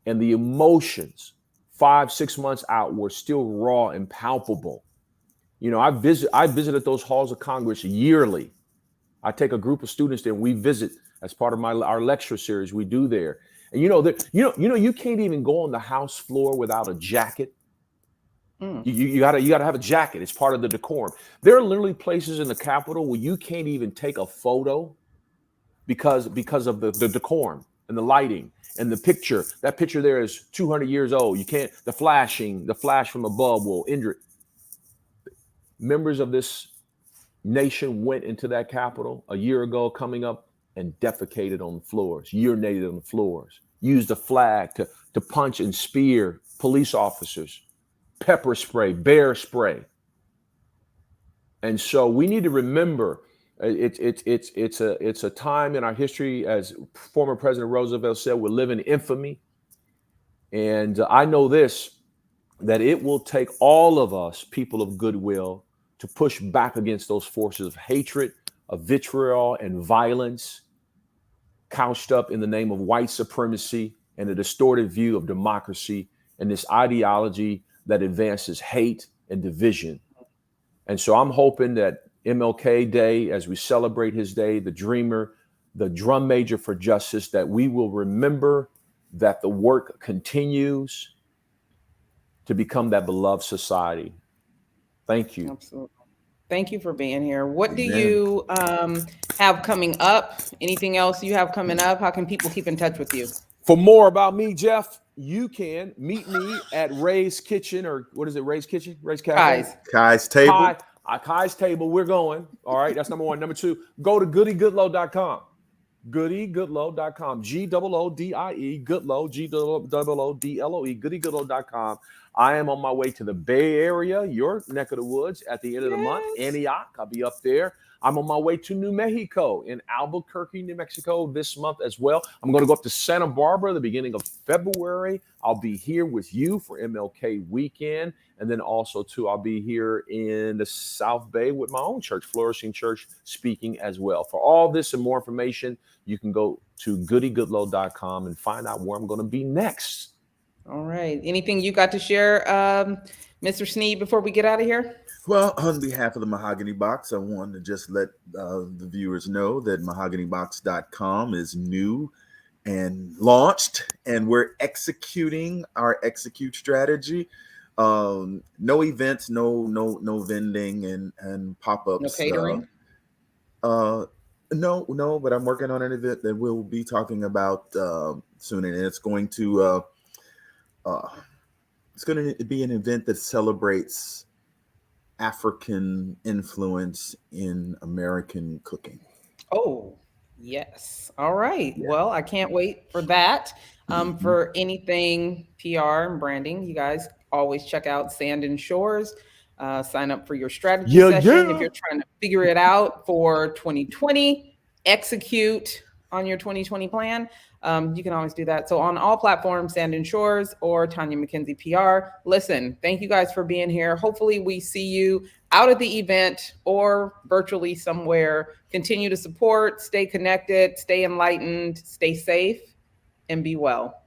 And the emotions 5-6 months out were still raw and palpable. You know, I visited those halls of Congress yearly. I take a group of students there and we visit as part of our lecture series we do there. And you can't even go on the House floor without a jacket. You gotta have a jacket. It's part of the decorum. There are literally places in the Capitol where you can't even take a photo because of the decorum and the lighting and the picture. That picture there is 200 years old. You can't. The flash from above will injure it. Members of this nation went into that Capitol a year ago, coming up, and defecated on the floors, urinated on the floors, used a flag to punch and spear police officers. Pepper spray, bear spray. And so we need to remember it's a time in our history, as former President Roosevelt said, we live in infamy. And I know this, that it will take all of us, people of goodwill, to push back against those forces of hatred, of vitriol and violence, couched up in the name of white supremacy and a distorted view of democracy and this ideology that advances hate and division. And so I'm hoping that MLK Day, as we celebrate his day, the dreamer, the drum major for justice, that we will remember that the work continues to become that beloved society. Thank you. Absolutely. Thank you for being here. What do you have coming up? Anything else you have coming up? How can people keep in touch with you? For more about me, Jeff, you can meet me at Ray's Kitchen, or what is it? Ray's Kitchen? Ray's Cafe? Kai's Table. Kai's Table. We're going. All right. That's number one. Number two, go to GoodieGoodloe.com. GoodieGoodloe.com. GOODIE. Goodloe. GOODLOE. GoodieGoodloe.com. I am on my way to the Bay Area, your neck of the woods, at the end of the month. Antioch. I'll be up there. I'm on my way to New Mexico, in Albuquerque, New Mexico, this month as well. I'm going to go up to Santa Barbara the beginning of February. I'll be here with you for MLK weekend. And then also, too, I'll be here in the South Bay with my own church, Flourishing Church, speaking as well. For all this and more information, you can go to GoodieGoodloe.com and find out where I'm going to be next. All right. Anything you got to share, Mr. Sneed, before we get out of here? Well, on behalf of the Mahogany Box, I wanted to just let the viewers know that mahoganybox.com is new and launched, and we're executing our execute strategy. No events, no vending and pop-ups. No catering? No, but I'm working on an event that we'll be talking about soon, and it's going to be an event that celebrates African influence in American cooking. Oh, yes. All right. Yeah. Well, I can't wait for that. For anything PR and branding, you guys always check out Sand and Shores. Sign up for your strategy session if you're trying to figure it out for 2020. Execute on your 2020 plan. You can always do that. So on all platforms, Sand and Shores or Tonya McKenzie PR. Listen, thank you guys for being here. Hopefully we see you out at the event or virtually somewhere. Continue to support, stay connected, stay enlightened, stay safe, and be well.